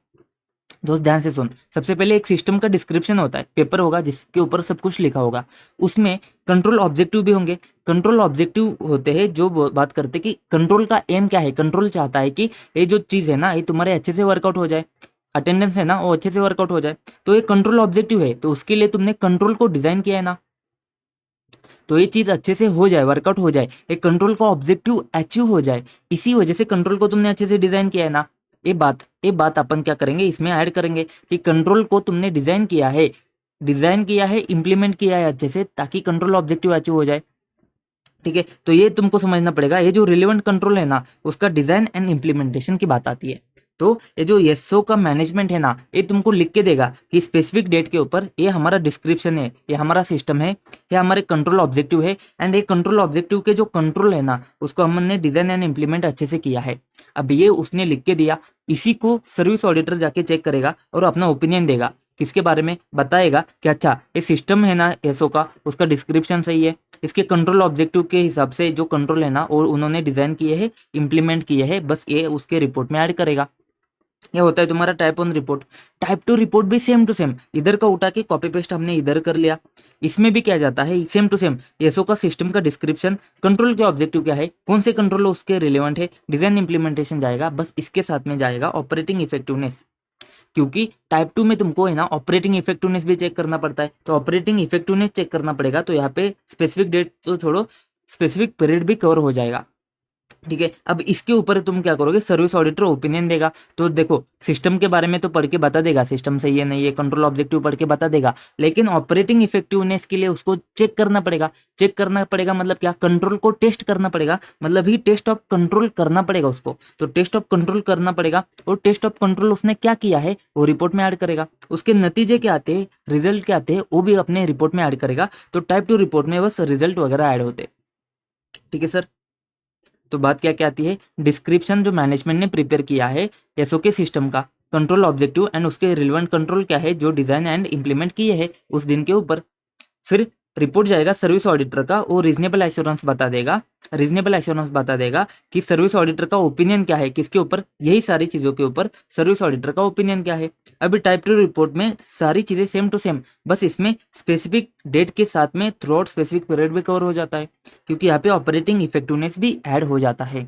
दोस्त ध्यान से सुन। सबसे पहले एक सिस्टम का डिस्क्रिप्शन होता है, पेपर होगा जिसके ऊपर सब कुछ लिखा होगा, उसमें कंट्रोल ऑब्जेक्टिव भी होंगे। कंट्रोल ऑब्जेक्टिव होते हैं जो बात करते हैं कि कंट्रोल का एम क्या है, कंट्रोल चाहता है कि ये जो चीज़ है ना ये तुम्हारे अच्छे से वर्कआउट हो जाए, अटेंडेंस है ना वो अच्छे से वर्कआउट हो जाए, तो ये कंट्रोल ऑब्जेक्टिव है, तो उसके लिए तुमने कंट्रोल को डिजाइन किया है ना। तो ये चीज़ अच्छे से हो जाए, वर्कआउट हो जाए, एक कंट्रोल का ऑब्जेक्टिव अचीव हो जाए, इसी वजह से कंट्रोल को तुमने अच्छे से डिजाइन किया है ना। ये बात अपन क्या करेंगे, इसमें ऐड करेंगे कि कंट्रोल को तुमने डिजाइन किया है, इंप्लीमेंट किया है अच्छे से, ताकि कंट्रोल ऑब्जेक्टिव अचीव हो जाए। ठीक है, तो ये तुमको समझना पड़ेगा। ये जो रिलेवेंट कंट्रोल है ना, उसका डिजाइन एंड इम्प्लीमेंटेशन की बात आती है। तो ये जो एसओ का मैनेजमेंट है ना, ये तुमको लिख के देगा कि स्पेसिफिक डेट के ऊपर ये हमारा डिस्क्रिप्शन है, ये हमारा सिस्टम है, ये हमारे कंट्रोल ऑब्जेक्टिव है, एंड ये कंट्रोल ऑब्जेक्टिव के जो कंट्रोल है ना, उसको हमने डिजाइन एंड इम्प्लीमेंट अच्छे से किया है। अब ये उसने लिख के दिया, इसी को सर्विस ऑडिटर जाके चेक करेगा और अपना ओपिनियन देगा, किसके बारे में बताएगा कि अच्छा ये सिस्टम है ना एसओ का, उसका डिस्क्रिप्शन सही है, इसके कंट्रोल ऑब्जेक्टिव के हिसाब से जो कंट्रोल है ना और उन्होंने डिजाइन किए हैं, इंप्लीमेंट किए हैं, बस ये उसके रिपोर्ट में ऐड करेगा। ये होता है तुम्हारा टाइप 1 रिपोर्ट। टाइप 2 रिपोर्ट भी सेम टू सेम, इधर का उठा के कॉपी पेस्ट हमने इधर कर लिया। इसमें भी क्या जाता है, सेम टू सेम एसओ का सिस्टम का डिस्क्रिप्शन, कंट्रोल के ऑब्जेक्टिव क्या है, कौन से कंट्रोल उसके रिलेवेंट है, डिजाइन इंप्लीमेंटेशन जाएगा, बस इसके साथ में जाएगा ऑपरेटिंग इफेक्टिवनेस। क्योंकि टाइप 2 में तुमको है ना ऑपरेटिंग इफेक्टिवनेस भी चेक करना पड़ता है, तो ऑपरेटिंग इफेक्टिवनेस चेक करना पड़ेगा, तो यहाँ पे स्पेसिफिक डेट तो छोड़ो, स्पेसिफिक पीरियड भी कवर हो जाएगा। ठीक है, अब इसके ऊपर तुम क्या करोगे, सर्विस ऑडिटर ओपिनियन देगा। तो देखो सिस्टम के बारे में तो पढ़ के बता देगा, सिस्टम सही है नहीं है, कंट्रोल ऑब्जेक्टिव पढ़ के बता देगा, लेकिन ऑपरेटिंग इफेक्टिवनेस के लिए उसको चेक करना पड़ेगा। चेक करना पड़ेगा मतलब क्या, कंट्रोल को टेस्ट करना पड़ेगा, मतलब ही टेस्ट ऑफ कंट्रोल करना पड़ेगा उसको। तो टेस्ट ऑफ कंट्रोल करना पड़ेगा, और टेस्ट ऑफ कंट्रोल उसने क्या किया है वो रिपोर्ट में ऐड करेगा। उसके नतीजे क्या आते हैं, रिजल्ट क्या आते हैं, वो भी अपने रिपोर्ट में ऐड करेगा। तो टाइप 2 रिपोर्ट में बस रिजल्ट वगैरह ऐड होते। ठीक है सर, तो बात क्या क्या आती है, डिस्क्रिप्शन जो मैनेजमेंट ने प्रिपेयर किया है एसओ के सिस्टम का, कंट्रोल ऑब्जेक्टिव एंड उसके रिलेवेंट कंट्रोल क्या है जो डिजाइन एंड इंप्लीमेंट किए हैं उस दिन के ऊपर। फिर रिपोर्ट जाएगा सर्विस ऑडिटर का, वो रीजनेबल एश्योरेंस बता देगा कि सर्विस ऑडिटर का ओपिनियन क्या है, किसके ऊपर, यही सारी चीजों के ऊपर सर्विस ऑडिटर का ओपिनियन क्या है। अभी टाइप 2 रिपोर्ट में सारी चीजें सेम टू सेम, बस इसमें स्पेसिफिक डेट के साथ में थ्रू आउट स्पेसिफिक पीरियड भी कवर हो जाता है, क्योंकि यहाँ पे ऑपरेटिंग इफेक्टिवनेस भी ऐड हो जाता है।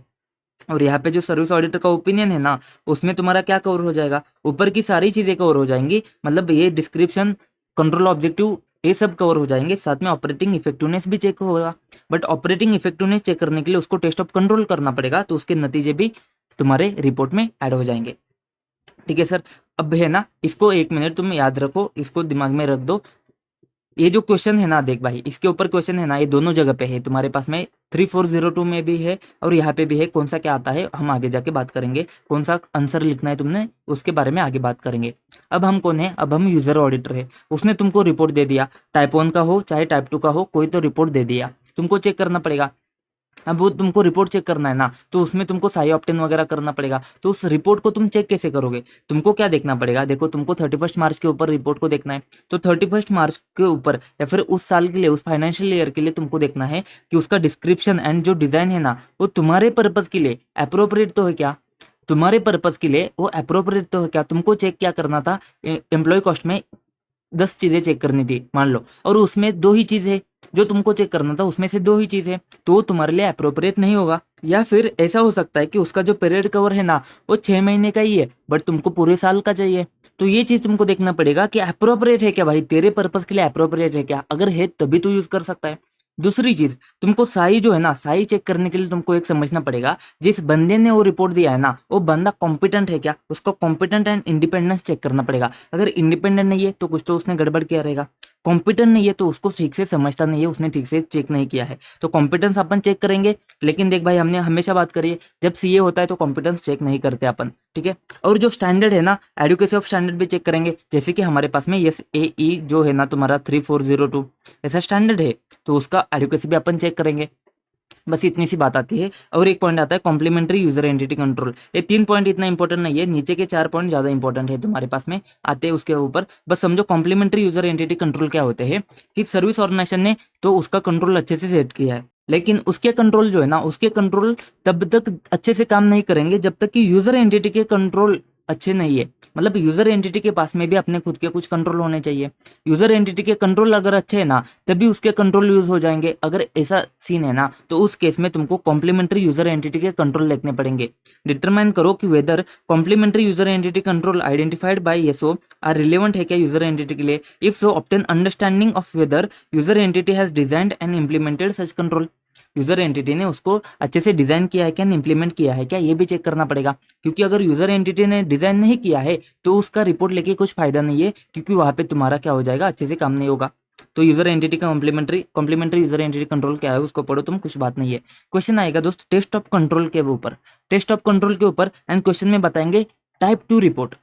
और यहाँ पे जो सर्विस ऑडिटर का ओपिनियन है ना, उसमें तुम्हारा क्या कवर हो जाएगा, ऊपर की सारी चीजें कवर हो जाएंगी, मतलब ये डिस्क्रिप्शन, कंट्रोल ऑब्जेक्टिव, ये सब कवर हो जाएंगे, साथ में ऑपरेटिंग इफेक्टिवनेस भी चेक होगा। बट ऑपरेटिंग इफेक्टिवनेस चेक करने के लिए उसको टेस्ट ऑफ कंट्रोल करना पड़ेगा, तो उसके नतीजे भी तुम्हारे रिपोर्ट में ऐड हो जाएंगे। ठीक है सर, अब है ना, इसको 1 मिनट तुम याद रखो, इसको दिमाग में रख दो। ये जो क्वेश्चन है ना, देख भाई इसके ऊपर क्वेश्चन है ना, ये दोनों जगह पे है तुम्हारे पास में, 3402 में भी है और यहाँ पे भी है। कौन सा क्या आता है हम आगे जाके बात करेंगे, कौन सा आंसर लिखना है तुमने उसके बारे में आगे बात करेंगे। अब हम कौन है, अब हम यूजर ऑडिटर है। उसने तुमको रिपोर्ट दे दिया, टाइप 1 का हो चाहे टाइप 2 का हो, कोई तो रिपोर्ट दे दिया, तुमको चेक करना पड़ेगा। अब वो तुमको रिपोर्ट चेक करना है ना, तो उसमें तुमको साई ऑप्टेन वगैरह करना पड़ेगा। तो उस रिपोर्ट को तुम चेक कैसे करोगे, तुमको क्या देखना पड़ेगा, देखो तुमको 31 मार्च के ऊपर रिपोर्ट को देखना है। तो 31 मार्च के ऊपर या फिर उस साल के लिए, उस फाइनेंशियल ईयर के लिए तुमको देखना है कि उसका डिस्क्रिप्शन एंड जो डिजाइन है ना, वो तुम्हारे पर्पज के लिए अप्रोप्रिएट तो है क्या, तुम्हारे पर्पज के लिए वो अप्रोप्रिएट तो है क्या। तुमको चेक क्या करना था, एम्प्लॉय कॉस्ट में 10 चीजें चेक करनी थी मान लो, और उसमें 2 ही चीज है जो तुमको चेक करना था, उसमें से 2 ही चीज है, तो वो तुम्हारे लिए अप्रोप्रिएट नहीं होगा। या फिर ऐसा हो सकता है कि उसका जो पीरियड कवर है ना, वो 6 महीने का ही है, बट तुमको पूरे साल का चाहिए। तो ये चीज तुमको देखना पड़ेगा कि अप्रोप्रिएट है क्या भाई, तेरे पर्पज के लिए अप्रोप्रिएट है क्या, अगर है तभी तू यूज कर सकता है। दूसरी चीज, तुमको साई जो है ना, साई चेक करने के लिए तुमको एक समझना पड़ेगा, जिस बंदे ने वो रिपोर्ट दिया है ना, वो बंदा कॉम्पिटेंट है क्या, उसको कॉम्पिटेंट एंड इंडिपेंडेंस चेक करना पड़ेगा। अगर इंडिपेंडेंट नहीं है तो कुछ तो उसने गड़बड़ किया रहेगा, कॉम्पिटेंट नहीं है तो उसको ठीक से समझता नहीं है, उसने ठीक से चेक नहीं किया है। तो कॉम्पिटेंस अपन चेक करेंगे, लेकिन देख भाई हमने हमेशा बात करी है, जब सीए होता है तो कॉम्पिटेंस चेक नहीं करते अपन। ठीक है, और जो स्टैंडर्ड है ना, एडुकेसी ऑफ स्टैंडर्ड भी चेक करेंगे, जैसे कि हमारे पास में SAE जो है ना तुम्हारा 3402 ऐसा स्टैंडर्ड है, तो उसका एडुकेसी भी अपन चेक करेंगे। बस इतनी सी बात आती है। और एक पॉइंट आता है कॉम्प्लीमेंट्री यूजर एंटिटी कंट्रोल। ये 3 पॉइंट इतना इंपॉर्टेंट नहीं है, नीचे के 4 पॉइंट ज्यादा इंपॉर्टेंट है तुम्हारे पास में आते हैं उसके ऊपर। बस समझो कॉम्प्लीमेंट्री यूजर एंटिटी कंट्रोल क्या होते हैं, कि सर्विस ऑर्गेनाइजेशन ने तो उसका कंट्रोल अच्छे से सेट किया है, लेकिन उसके कंट्रोल जो है ना, उसके कंट्रोल तब तक अच्छे से काम नहीं करेंगे जब तक कि यूजर एंटिटी के कंट्रोल अच्छे नहीं है। मतलब यूजर एंटिटी के पास में भी अपने खुद के कुछ कंट्रोल होने चाहिए। यूजर एंटिटी के कंट्रोल अगर अच्छे है ना तभी उसके कंट्रोल यूज हो जाएंगे। अगर ऐसा सीन है ना तो उस केस में तुमको कॉम्प्लीमेंट्री यूजर एंटिटी के कंट्रोल देखने पड़ेंगे। डिटरमाइन करो कि whether complementary user entity control identified by SO are relevant है क्या यूजर एंटिटी के लिए। If so obtain understanding of whether user entity has designed and implemented such control. User entity ने उसको अच्छे से डिजाइन किया है क्या, इम्प्लीमेंट किया है क्या, ये भी चेक करना पड़ेगा। क्योंकि अगर यूजर एंटिटी ने डिजाइन नहीं किया है तो उसका रिपोर्ट लेके कुछ फायदा नहीं है, क्योंकि वहां पे तुम्हारा क्या हो जाएगा, अच्छे से काम नहीं होगा। तो यूजर एंटिटी का कॉम्प्लीमेंट्री यूजर एंटिटी कंट्रोल क्या है उसको पढ़ो तुम, कुछ बात नहीं है। क्वेश्चन आएगा दोस्त टेस्ट ऑफ कंट्रोल के ऊपर, टेस्ट ऑफ कंट्रोल के ऊपर। एंड क्वेश्चन में बताएंगे टाइप 2 रिपोर्ट।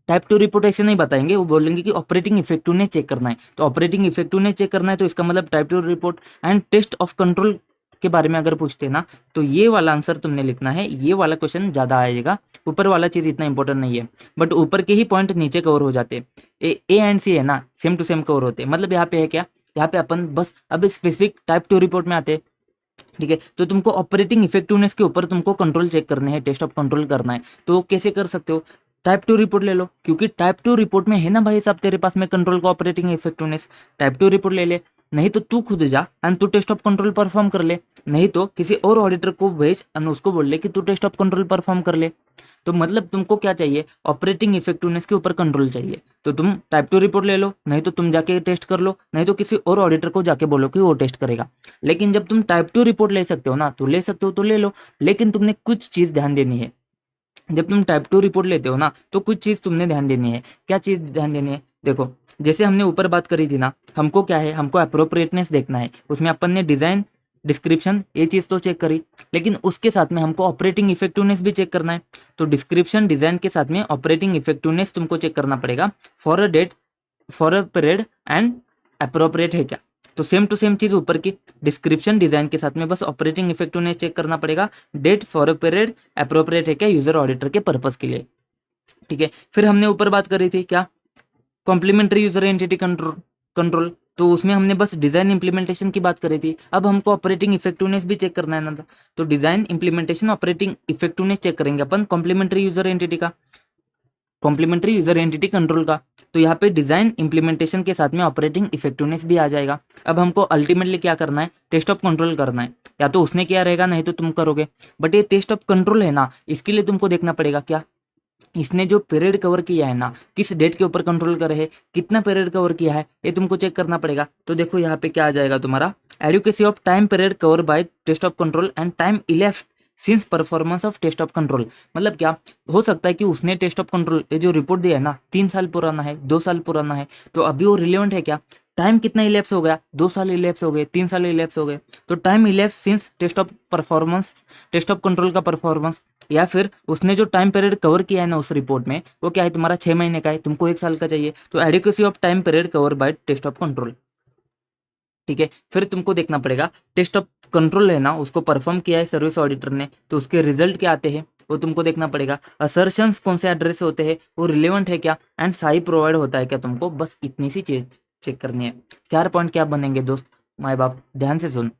टाइप 2 रिपोर्ट ऐसे नहीं बताएंगे, वो बोलेंगे कि ऑपरेटिंग इफेक्टिवनेस चेक करना है। तो ऑपरेटिंग इफेक्टिवनेस चेक करना है तो इसका मतलब type 2 report. And test of control के बारे में अगर पूछते हैं ना तो ये वाला आंसर तुमने लिखना है, ये वाला क्वेश्चन ज्यादा आएगा। ऊपर वाला चीज इतना इंपॉर्टेंट नहीं है, बट ऊपर के ही पॉइंट नीचे कवर हो जाते। ए एंड सी है ना सेम टू सेम कवर होते। मतलब यहाँ पे है क्या, यहाँ पे अपन बस अब स्पेसिफिक टाइप 2 रिपोर्ट में आते हैं। ठीक है, तो तुमको ऑपरेटिंग इफेक्टिवनेस के ऊपर तुमको कंट्रोल चेक करने हैं, टेस्ट ऑफ कंट्रोल करना है। तो कैसे कर सकते हो, टाइप 2 रिपोर्ट ले लो, क्योंकि टाइप 2 रिपोर्ट में है ना भाई साहब तेरे पास में कंट्रोल का ऑपरेटिंग इफेक्टिवनेस। टाइप 2 रिपोर्ट ले ले, नहीं तो तू खुद जा एंड तू टेस्ट ऑफ कंट्रोल परफॉर्म कर ले, नहीं तो किसी और ऑडिटर को भेज और उसको बोल ले कि तू टेस्ट ऑफ कंट्रोल परफॉर्म कर ले। तो मतलब तुमको क्या चाहिए, ऑपरेटिंग इफेक्टिवनेस के ऊपर कंट्रोल चाहिए। तो तुम टाइप 2 रिपोर्ट ले लो, नहीं तो तुम जाके टेस्ट कर लो, नहीं तो किसी और ऑडिटर को जाके बोलो कि वो टेस्ट करेगा। लेकिन जब तुम टाइप 2 रिपोर्ट ले सकते हो ना तो ले सकते हो, तो ले लो। लेकिन तुमने कुछ चीज ध्यान देनी है, जब तुम टाइप 2 रिपोर्ट लेते हो ना तो कुछ चीज तुमने ध्यान देनी है। क्या चीज ध्यान देनी है, देखो जैसे हमने ऊपर बात करी थी ना, हमको क्या है, हमको अप्रोप्रिएटनेस देखना है। उसमें अपन ने डिजाइन, डिस्क्रिप्शन, ये चीज तो चेक करी, लेकिन उसके साथ में हमको ऑपरेटिंग इफेक्टिवनेस भी चेक करना है। तो डिस्क्रिप्शन, डिजाइन के साथ में ऑपरेटिंग इफेक्टिवनेस तुमको चेक करना पड़ेगा। For a date, for a period and appropriate है क्या। तो सेम टू सेम चीज ऊपर की, डिस्क्रिप्शन, डिजाइन के साथ में बस ऑपरेटिंग इफेक्टिवनेस चेक करना पड़ेगा। Date, for a period, appropriate है क्या यूजर ऑडिटर के पर्पस के लिए। ठीक है, फिर हमने ऊपर बात करी थी क्या, complementary user entity control control तो उसमें हमने बस डिजाइन इंप्लीमेंटेशन की बात करी थी। अब हमको ऑपरेटिंग इफेक्टिवनेस भी चेक करना है ना, तो design, implementation, operating effectiveness check करेंगे अपन कॉम्प्लीमेंट्री यूजर एंटिटी का, कॉम्प्लीमेंट्री यूजर एंटिटी कंट्रोल का। तो यहाँ पे डिजाइन इंप्लीमेंटेशन के साथ में ऑपरेटिंग इफेक्टिवनेस भी आ जाएगा। अब हमको अल्टीमेटली क्या करना है, टेस्ट ऑफ कंट्रोल करना है। या तो उसने किया रहेगा, नहीं तो तुम करोगे। बट ये टेस्ट ऑफ कंट्रोल है ना, इसके लिए तुमको देखना पड़ेगा क्या, इसने जो पीरियड कवर किया है ना, किस डेट के ऊपर कंट्रोल करे है, कितना पीरियड कवर किया है, ये तुमको चेक करना पड़ेगा। तो देखो यहाँ पे क्या आ जाएगा तुम्हारा, adequacy of time period cover by test of control and time elapsed since performance of test of control. मतलब क्या हो सकता है कि उसने टेस्ट ऑफ कंट्रोल ये जो रिपोर्ट दिया है ना 3 साल पुराना है, 2 साल पुराना है, तो अभी वो रिलेवेंट है क्या, टाइम कितना इलेप्स हो गया, 2 साल इलेप्स हो गए, 3 साल इलेप्स हो गए। तो time elapse since test of performance, test of control का परफॉर्मेंस, या फिर उसने जो टाइम पीरियड कवर किया है ना उस रिपोर्ट में, वो क्या है तुम्हारा 6 महीने का है, तुमको 1 साल का चाहिए। तो adequacy of time period cover by test of control. ठीक है, फिर तुमको देखना पड़ेगा टेस्ट ऑफ कंट्रोल है ना, उसको परफॉर्म किया है सर्विस ऑडिटर ने, तो उसके रिजल्ट क्या आते हैं वो तुमको देखना पड़ेगा। असर्शंस कौन से एड्रेस होते हैं, वो रिलेवेंट है क्या, एंड सही प्रोवाइड होता है क्या तुमको, बस इतनी सी चीज चेक करनी है। 4 पॉइंट क्या बनेंगे दोस्त, माए बाप ध्यान से सुन,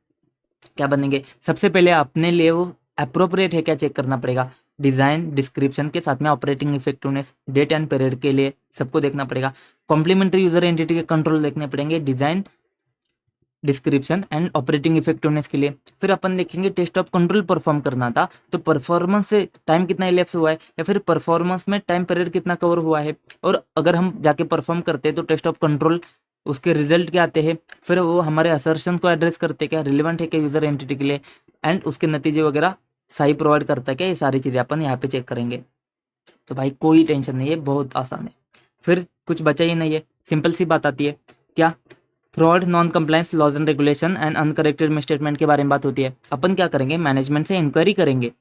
क्या बनेंगे। सबसे पहले अपने लिए वो अप्रोप्रिएट है क्या चेक करना पड़ेगा। डिजाइन, डिस्क्रिप्शन के साथ में operating effectiveness, date and period के लिए सबको देखना पड़ेगा। कॉम्प्लीमेंट्री यूजर एंटिटी के कंट्रोल देखने पड़ेंगे, design, description and operating effectiveness के लिए। फिर अपन देखेंगे टेस्ट ऑफ कंट्रोल परफॉर्म करना था, तो परफॉर्मेंस से टाइम कितना इलेप्स हुआ है, या फिर परफॉर्मेंस में टाइम पीरियड कितना कवर हुआ है। और अगर हम जाके परफॉर्म करते हैं तो टेस्ट ऑफ कंट्रोल उसके रिजल्ट क्या आते हैं, फिर वो हमारे असर्शन को एड्रेस करते क्या, रिलेवेंट है क्या यूजर एंटिटी के लिए, एंड उसके नतीजे वगैरह सही प्रोवाइड करता है क्या, ये सारी चीज़ें अपन यहाँ पे चेक करेंगे। तो भाई कोई टेंशन नहीं है, बहुत आसान है। फिर कुछ बचा ही नहीं है, सिंपल सी बात आती है क्या, fraud, non compliance, laws and regulation and uncorrected misstatement के बारे में बात होती है। अपन क्या करेंगे, मैनेजमेंट से इंक्वायरी करेंगे।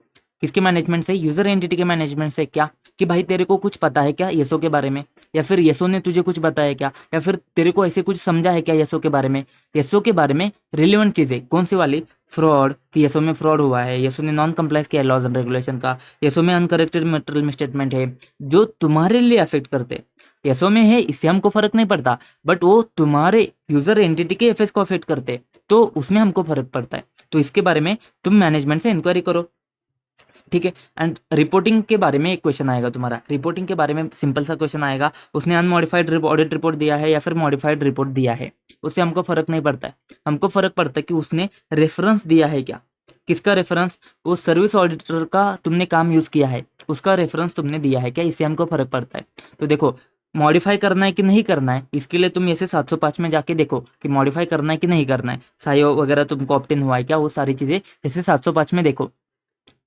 किसके मैनेजमेंट से, यूजर एंटिटी के मैनेजमेंट से। क्या कि भाई तेरे को कुछ पता है क्या येसो के बारे में, या फिर येसो ने तुझे कुछ बताया क्या, या फिर तेरे को ऐसे कुछ समझा है क्या येसो के बारे में। येसो के बारे में रिलेवेंट चीजें कौन सी वाली, फ्रॉड, कि येसो में फ्रॉड हुआ है, येसो ने नॉन कंप्लायंस किया है लॉज एंड रेगुलेशन का, येसो में अनकरेक्टेड मटेरियल मिसस्टेटमेंट है जो तुम्हारे लिए अफेक्ट करते। येसो में है इससे हमको फर्क नहीं पड़ता, बट वो तुम्हारे यूजर एंटिटी के एफएस को अफेक्ट करते, तो उसमें हमको फर्क पड़ता है। तो इसके बारे में तुम मैनेजमेंट से इंक्वायरी करो। ठीक है। एंड रिपोर्टिंग के बारे में एक क्वेश्चन आएगा तुम्हारा, रिपोर्टिंग के बारे में सिंपल सा क्वेश्चन आएगा, उसने अनमॉडिफाइड ऑडिट रिपोर्ट दिया है या फिर मॉडिफाइड रिपोर्ट दिया है, उससे हमको फर्क नहीं पड़ता है। हमको फर्क पड़ता है कि उसने रेफरेंस दिया है क्या, किसका रेफरेंस, वो सर्विस ऑडिटर का तुमने काम यूज किया है, उसका रेफरेंस तुमने दिया है क्या, इससे हमको फर्क पड़ता है। तो देखो मॉडिफाई करना है कि नहीं करना है, इसके लिए तुम ऐसे 705 में जाके देखो कि मॉडिफाई करना है कि नहीं करना है, सायो वगैरह तुमको ऑप्टेन हुआ है क्या, वो सारी चीजें ऐसे 705 में देखो।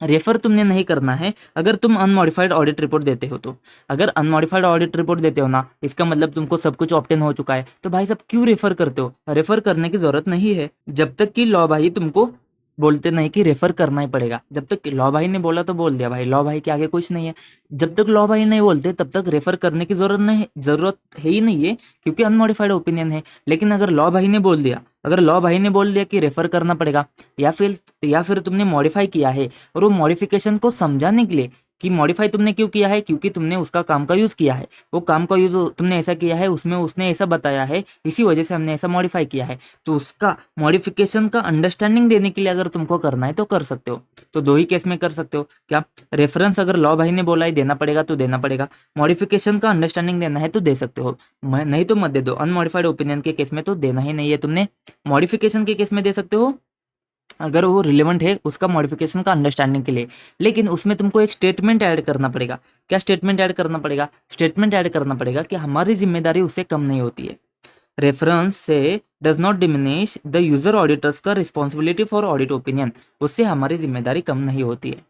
रेफर तुमने नहीं करना है अगर तुम अनमॉडिफाइड ऑडिट रिपोर्ट देते हो तो। अगर अनमॉडिफाइड ऑडिट रिपोर्ट देते हो ना, इसका मतलब तुमको सब कुछ ऑप्टेन हो चुका है, तो भाई साहब क्यों रेफर करते हो, रेफर करने की जरूरत नहीं है जब तक कि लॉ भाई तुमको बोलते नहीं कि रेफर करना ही पड़ेगा। जब तक लॉ भाई ने बोला तो बोल दिया भाई, लॉ भाई के आगे कुछ नहीं है। जब तक लॉ भाई नहीं बोलते तब तक रेफर करने की जरूरत है ही नहीं है, क्योंकि अनमॉडिफाइड ओपिनियन है। लेकिन अगर लॉ भाई ने बोल दिया, अगर लॉ भाई ने बोल दिया कि रेफर करना पड़ेगा, या फिर तुमने मॉडिफाई किया है और वो मॉडिफिकेशन को समझाने के लिए कि मॉडिफाई तुमने क्यों किया है, क्योंकि तुमने उसका काम का यूज किया है, वो काम का यूज तुमने ऐसा किया है, उसमें उसने ऐसा बताया है, इसी वजह से हमने ऐसा मॉडिफाई किया है, तो उसका मॉडिफिकेशन का अंडरस्टैंडिंग देने के लिए अगर तुमको करना है तो कर सकते हो। तो दो ही केस में कर सकते हो क्या, रेफरेंस अगर लॉ भाई ने बोला है देना पड़ेगा तो देना पड़ेगा, मॉडिफिकेशन का अंडरस्टैंडिंग देना है तो दे सकते हो, नहीं तो मत दे दो। अनमॉडिफाइड ओपिनियन के केस में तो देना ही नहीं है तुमने, मॉडिफिकेशन के केस में दे सकते हो अगर वो रिलेवेंट है उसका मॉडिफिकेशन का अंडरस्टैंडिंग के लिए। लेकिन उसमें तुमको एक स्टेटमेंट ऐड करना पड़ेगा। क्या स्टेटमेंट ऐड करना पड़ेगा, स्टेटमेंट ऐड करना पड़ेगा कि हमारी जिम्मेदारी उससे कम नहीं होती है। रेफरेंस से does not diminish the user auditors का रिस्पॉन्सिबिलिटी फॉर ऑडिट ओपिनियन, उससे हमारी जिम्मेदारी कम नहीं होती है।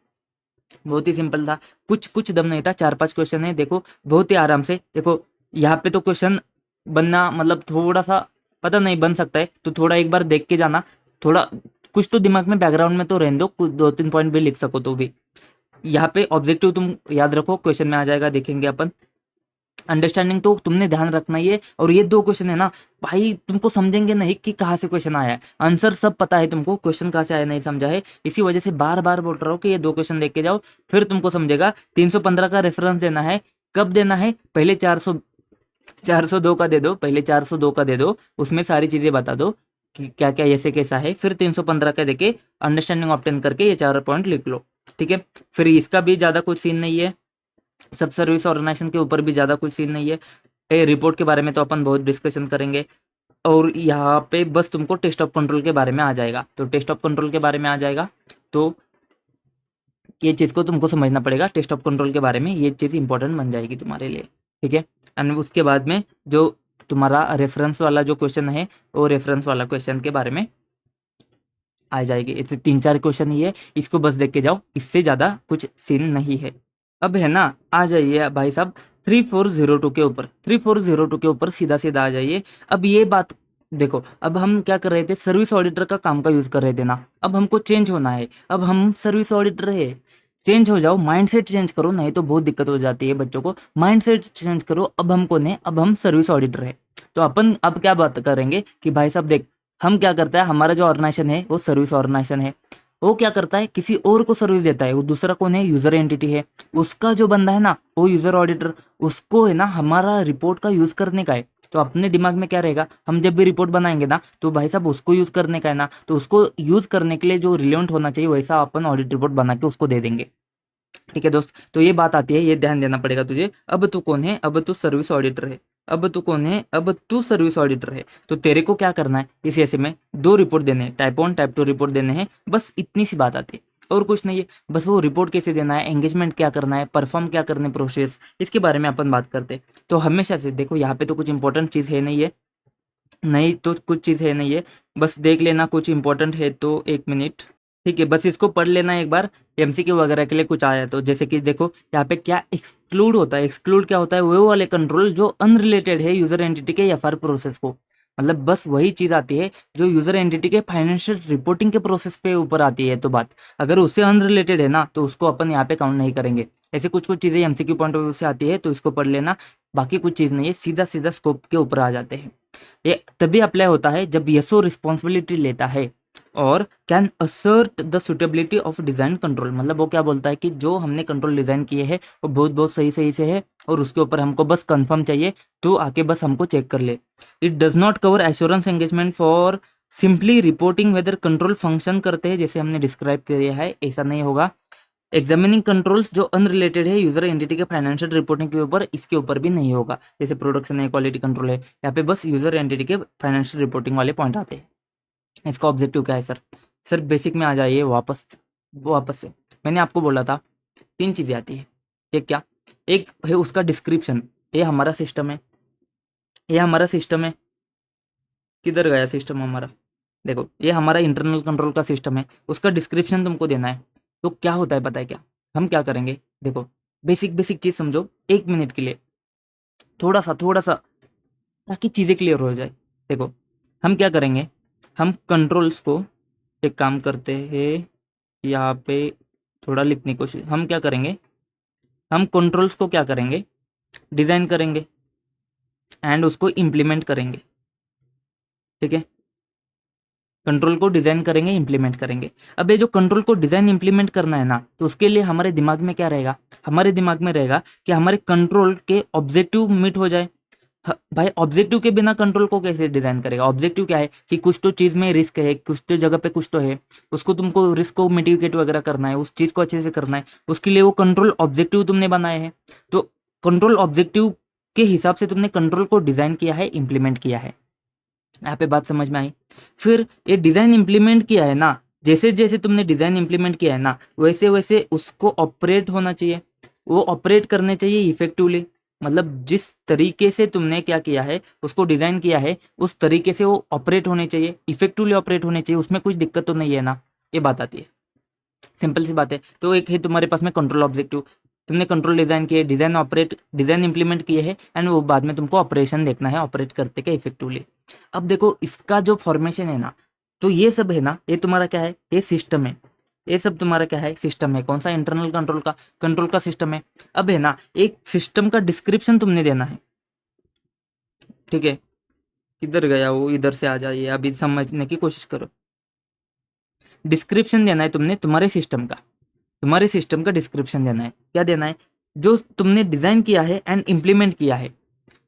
बहुत ही सिंपल था, कुछ दम नहीं था, 4-5 क्वेश्चन है, देखो बहुत ही आराम से। देखो यहाँ पे तो क्वेश्चन बनना मतलब थोड़ा सा पता नहीं बन सकता है, तो थोड़ा एक बार देख के जाना, थोड़ा कुछ तो दिमाग में बैकग्राउंड में तो रहने दो, कुछ 2-3 पॉइंट भी लिख सको तो भी। यहाँ पे ऑब्जेक्टिव तुम याद रखो, क्वेश्चन में आ जाएगा, देखेंगे अपन। अंडरस्टैंडिंग तो तुमने ध्यान रखना ही है, और ये 2 क्वेश्चन है ना भाई, तुमको समझेंगे नहीं कि कहाँ से क्वेश्चन आया है, आंसर सब पता है तुमको, क्वेश्चन कहाँ से आया नहीं समझा है, इसी वजह से बार बार बोल रहा हूँ कि ये 2 क्वेश्चन देख के जाओ, फिर तुमको समझेगा। 315 का रेफरेंस देना है, कब देना है, पहले 402 का दे दो, पहले 402 का दे दो, उसमें सारी चीजें बता दो कि क्या क्या ऐसे कैसा है, फिर 315 का देके अंडरस्टैंडिंग ऑब्टेन करके ये 4 पॉइंट लिख लो, ठीक है। फिर इसका भी ज्यादा कुछ सीन नहीं है, सब सर्विस ऑर्गेनाइजेशन के ऊपर भी ज़्यादा कुछ सीन नहीं है। रिपोर्ट के बारे में तो अपन बहुत डिस्कशन करेंगे, और यहाँ पे बस तुमको टेस्ट ऑफ कंट्रोल के बारे में आ जाएगा, तो टेस्ट ऑफ कंट्रोल के बारे में आ जाएगा, तो ये चीज़ को तुमको समझना पड़ेगा, टेस्ट ऑफ कंट्रोल के बारे में ये चीज़ इंपॉर्टेंट बन जाएगी तुम्हारे लिए, ठीक है। एंड उसके बाद में जो तुम्हारा रेफरेंस वाला जो क्वेश्चन है, वो रेफरेंस वाला क्वेश्चन के बारे में आ जाएगी। ऐसे 3-4 क्वेश्चन ही है, इसको बस देख के जाओ, इससे ज़्यादा कुछ सीन नहीं है। अब है ना, आ जाइए भाई साहब 3402 के ऊपर, 3402 के ऊपर सीधा सीधा आ जाइए। अब ये बात देखो, अब हम क्या कर रहे थे, सर्विस ऑडिटर का काम का यूज कर रहे थे ना, अब हमको चेंज होना है, अब हम सर्विस ऑडिटर है, चेंज हो जाओ, माइंडसेट चेंज करो, नहीं तो बहुत दिक्कत हो जाती है बच्चों को। माइंडसेट चेंज करो, अब हम कौन है, अब हम सर्विस ऑडिटर है। तो अपन अब क्या बात करेंगे कि भाई साहब देख, हम क्या करता है, हमारा जो ऑर्गेनाइजेशन है वो सर्विस ऑर्गेनाइजेशन है, वो क्या करता है, किसी और को सर्विस देता है, वो दूसरा कौन है, यूजर एंटिटी है, उसका जो बंदा है ना वो यूजर ऑडिटर, उसको है ना हमारा रिपोर्ट का यूज करने का है। तो अपने दिमाग में क्या रहेगा, हम जब भी रिपोर्ट बनाएंगे ना, तो भाई साहब उसको यूज करने का है ना, तो उसको यूज करने के लिए जो रिलेवेंट होना चाहिए वैसा अपन ऑडिट रिपोर्ट बना के उसको दे देंगे, ठीक है दोस्त। तो ये बात आती है, ये ध्यान देना पड़ेगा तुझे। अब तू कौन है, अब तू सर्विस ऑडिटर है, अब तू कौन है, अब तू सर्विस ऑडिटर है। तो तेरे को क्या करना है, इस ऐसे में 2 रिपोर्ट देने हैं, टाइप 1 टाइप 2 रिपोर्ट देने हैं, बस इतनी सी बात आती है, और कुछ नहीं है। बस वो रिपोर्ट कैसे देना है, एंगेजमेंट क्या करना है, परफॉर्म क्या करने प्रोसेस, इसके बारे में अपन बात करते हैं। तो हमेशा से देखो, यहाँ पे तो कुछ इंपॉर्टेंट चीज़ है नहीं है, नहीं तो कुछ चीज़ है नहीं है, बस देख लेना, कुछ इंपॉर्टेंट है तो 1 मिनट, ठीक है, बस इसको पढ़ लेना एक बार, एमसीक्यू वगैरह के लिए कुछ आया तो। जैसे कि देखो यहाँ पे क्या एक्सक्लूड होता है, एक्सक्लूड क्या होता है, वो वाले कंट्रोल जो अनरिलेटेड है यूजर एंटिटी के एफआर प्रोसेस को, मतलब बस वही चीज़ आती है जो यूजर एंटिटी के फाइनेंशियल रिपोर्टिंग के प्रोसेस पे ऊपर आती है। तो बात अगर उससे अनरिलेटेड है ना, तो उसको अपन यहाँ पे काउंट नहीं करेंगे। ऐसे कुछ कुछ चीज़ें एमसीक्यू पॉइंट ऑफ व्यू से आती है, तो इसको पढ़ लेना, बाकी कुछ चीज़ नहीं है, सीधा सीधा स्कोप के ऊपर आ जाते हैं। ये तभी अप्लाई होता है जब यशो रिस्पॉन्सिबिलिटी लेता है और can assert the suitability of design control, मतलब वो क्या बोलता है कि जो हमने कंट्रोल डिजाइन किए हैं वो बहुत बहुत सही सही से है, और उसके ऊपर हमको बस कंफर्म चाहिए, तो आके बस हमको चेक कर ले। It does not cover assurance engagement for simply reporting whether control function करते हैं, जैसे हमने डिस्क्राइब किया है, ऐसा नहीं होगा। एग्जामिनिंग कंट्रोल्स जो अनरिलेटेड है यूजर एंटिटी के फाइनेंशियल रिपोर्टिंग के ऊपर, इसके ऊपर भी नहीं होगा। जैसे प्रोडक्शन है, क्वालिटी कंट्रोल है, यहाँ पे बस यूजर एंटिटी के फाइनेंशियल रिपोर्टिंग वाले पॉइंट आते हैं। इसका ऑब्जेक्टिव क्या है सर? सर बेसिक में आ जाइए वापस से। मैंने आपको बोला था 3 चीज़ें आती है। एक क्या? एक है उसका डिस्क्रिप्शन। ये हमारा सिस्टम है, किधर गया सिस्टम हमारा? देखो, ये हमारा इंटरनल कंट्रोल का सिस्टम है, उसका डिस्क्रिप्शन तुमको देना है। तो क्या होता है पता है क्या? हम क्या करेंगे, देखो बेसिक चीज़ समझो 1 मिनट के लिए, थोड़ा सा, ताकि चीज़ें क्लियर हो जाए। देखो हम क्या करेंगे, हम कंट्रोल्स को, एक काम करते हैं, यहाँ पे थोड़ा लिखने की कोशिश, हम क्या करेंगे, हम कंट्रोल्स को क्या करेंगे, डिज़ाइन करेंगे एंड उसको इम्प्लीमेंट करेंगे। ठीक है, कंट्रोल को डिज़ाइन करेंगे, इम्प्लीमेंट करेंगे। अब ये जो कंट्रोल को डिज़ाइन इम्प्लीमेंट करना है ना, तो उसके लिए हमारे दिमाग में क्या रहेगा, हमारे दिमाग में रहेगा कि हमारे कंट्रोल के ऑब्जेक्टिव मीट हो जाए। भाई ऑब्जेक्टिव के बिना कंट्रोल को कैसे डिज़ाइन करेगा? ऑब्जेक्टिव क्या है कि कुछ तो चीज़ में रिस्क है, कुछ तो जगह पे कुछ तो है, उसको तुमको रिस्क को मिटिगेट वगैरह करना है, उस चीज़ को अच्छे से करना है, उसके लिए वो कंट्रोल ऑब्जेक्टिव तुमने बनाए हैं। तो कंट्रोल ऑब्जेक्टिव के हिसाब से तुमने कंट्रोल को डिज़ाइन किया है, इम्प्लीमेंट किया है। यहाँ पे बात समझ में आई? फिर ये डिज़ाइन इम्प्लीमेंट किया है ना, जैसे जैसे तुमने डिज़ाइन इम्प्लीमेंट किया है ना, वैसे वैसे उसको ऑपरेट होना चाहिए, वो ऑपरेट करने चाहिए इफेक्टिवली। मतलब जिस तरीके से तुमने क्या किया है, उसको डिज़ाइन किया है, उस तरीके से वो ऑपरेट होने चाहिए, इफेक्टिवली ऑपरेट होने चाहिए, उसमें कुछ दिक्कत तो नहीं है ना, ये बात आती है। सिंपल सी बात है। तो एक है तुम्हारे पास में कंट्रोल ऑब्जेक्टिव, तुमने कंट्रोल डिज़ाइन किए, डिज़ाइन इंप्लीमेंट किए हैं, एंड वो बाद में तुमको ऑपरेशन देखना है, ऑपरेट करते के इफेक्टिवली। अब देखो इसका जो फॉर्मेशन है ना, तो ये सब है ना, ये तुम्हारा क्या है, ये सिस्टम है, ये सब तुम्हारा क्या है, सिस्टम है। कौन सा? इंटरनल कंट्रोल का सिस्टम है। अब है ना, एक सिस्टम का डिस्क्रिप्शन तुमने देना है। ठीक है, किधर गया वो, इधर से आ जाइए, अभी समझने की कोशिश करो। डिस्क्रिप्शन देना है तुमने तुम्हारे सिस्टम का डिस्क्रिप्शन देना है। क्या देना है? जो तुमने डिज़ाइन किया है एंड इम्प्लीमेंट किया है,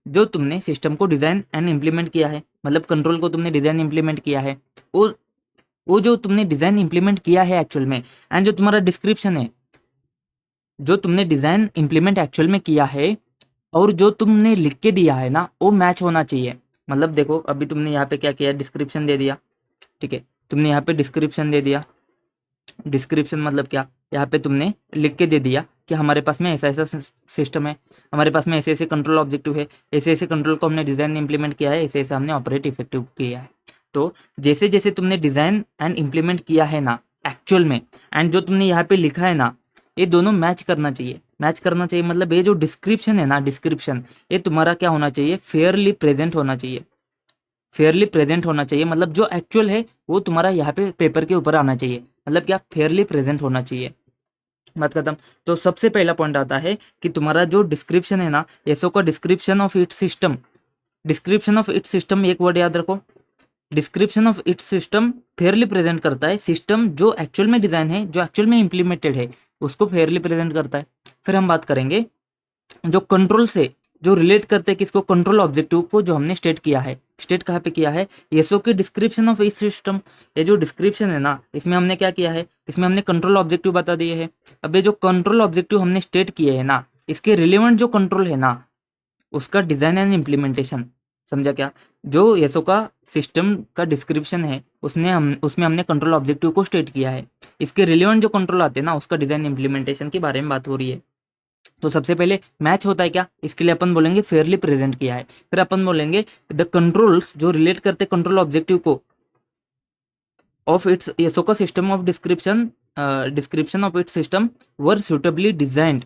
जो तुमने सिस्टम को डिज़ाइन एंड इम्प्लीमेंट किया है, मतलब कंट्रोल को तुमने डिज़ाइन इम्प्लीमेंट किया है, वो जो तुमने डिज़ाइन इम्प्लीमेंट किया है एक्चुअल में, एंड जो तुम्हारा डिस्क्रिप्शन है, जो तुमने डिज़ाइन इम्प्लीमेंट एक्चुअल में किया है और जो तुमने लिख के दिया है ना, वो मैच होना चाहिए। मतलब देखो अभी तुमने यहाँ पे क्या किया, डिस्क्रिप्शन दे दिया। ठीक है, तुमने यहाँ पे डिस्क्रिप्शन दे दिया। डिस्क्रिप्शन मतलब क्या, यहाँ पे तुमने लिख के दे दिया कि हमारे पास में ऐसा ऐसा सिस्टम है, हमारे पास में ऐसे ऐसे कंट्रोल ऑब्जेक्टिव है, ऐसे ऐसे कंट्रोल को हमने डिज़ाइन इंप्लीमेंट किया है, ऐसे ऐसे हमने ऑपरेट इफेक्टिव किया है। तो जैसे जैसे तुमने डिज़ाइन एंड इम्प्लीमेंट किया है ना एक्चुअल में, एंड जो तुमने यहाँ पे लिखा है ना, ये दोनों मैच करना चाहिए। मैच करना चाहिए मतलब ये जो डिस्क्रिप्शन है ना, डिस्क्रिप्शन ये तुम्हारा क्या होना चाहिए, फेयरली प्रेजेंट होना चाहिए। फेयरली प्रेजेंट होना चाहिए मतलब जो एक्चुअल है वो तुम्हारा यहाँ पे पेपर के ऊपर आना चाहिए। मतलब क्या, फेयरली प्रेजेंट होना चाहिए। बात खत्म। तो सबसे पहला पॉइंट आता है कि तुम्हारा जो डिस्क्रिप्शन है ना, एसओ का description of its system, description of its system, एक वर्ड याद रखो, description of its system Fairlie present करता है सिस्टम जो एक्चुअल में डिजाइन है, जो एक्चुअल में इंप्लीमेंटेड है, उसको फेयरली प्रेजेंट करता है। फिर हम बात करेंगे जो कंट्रोल से जो रिलेट करते हैं किसको, कंट्रोल ऑब्जेक्टिव को, जो हमने स्टेट किया है। स्टेट कहाँ पे किया है, एसओ के डिस्क्रिप्शन ऑफ इस सिस्टम। ये जो डिस्क्रिप्शन है ना, इसमें हमने क्या किया है, इसमें हमने कंट्रोल ऑब्जेक्टिव बता दिए है। अब ये जो कंट्रोल ऑब्जेक्टिव हमने स्टेट किए हैं ना, इसके रिलेवेंट जो कंट्रोल है ना, उसका डिजाइन एंड इम्प्लीमेंटेशन। समझा क्या? जो एसओ का सिस्टम का डिस्क्रिप्शन है, उसमें हमने कंट्रोल ऑब्जेक्टिव को स्टेट किया है, इसके रिलेवेंट जो कंट्रोल आते हैं ना, उसका डिजाइन इम्प्लीमेंटेशन के बारे में बात हो रही है। तो सबसे पहले मैच होता है क्या, इसके लिए अपन बोलेंगे फेयरली प्रेजेंट किया है। फिर अपन बोलेंगे द कंट्रोल्स जो रिलेट करते कंट्रोल ऑब्जेक्टिव को ऑफ इट्स एसओ का system of description of its system were suitably designed.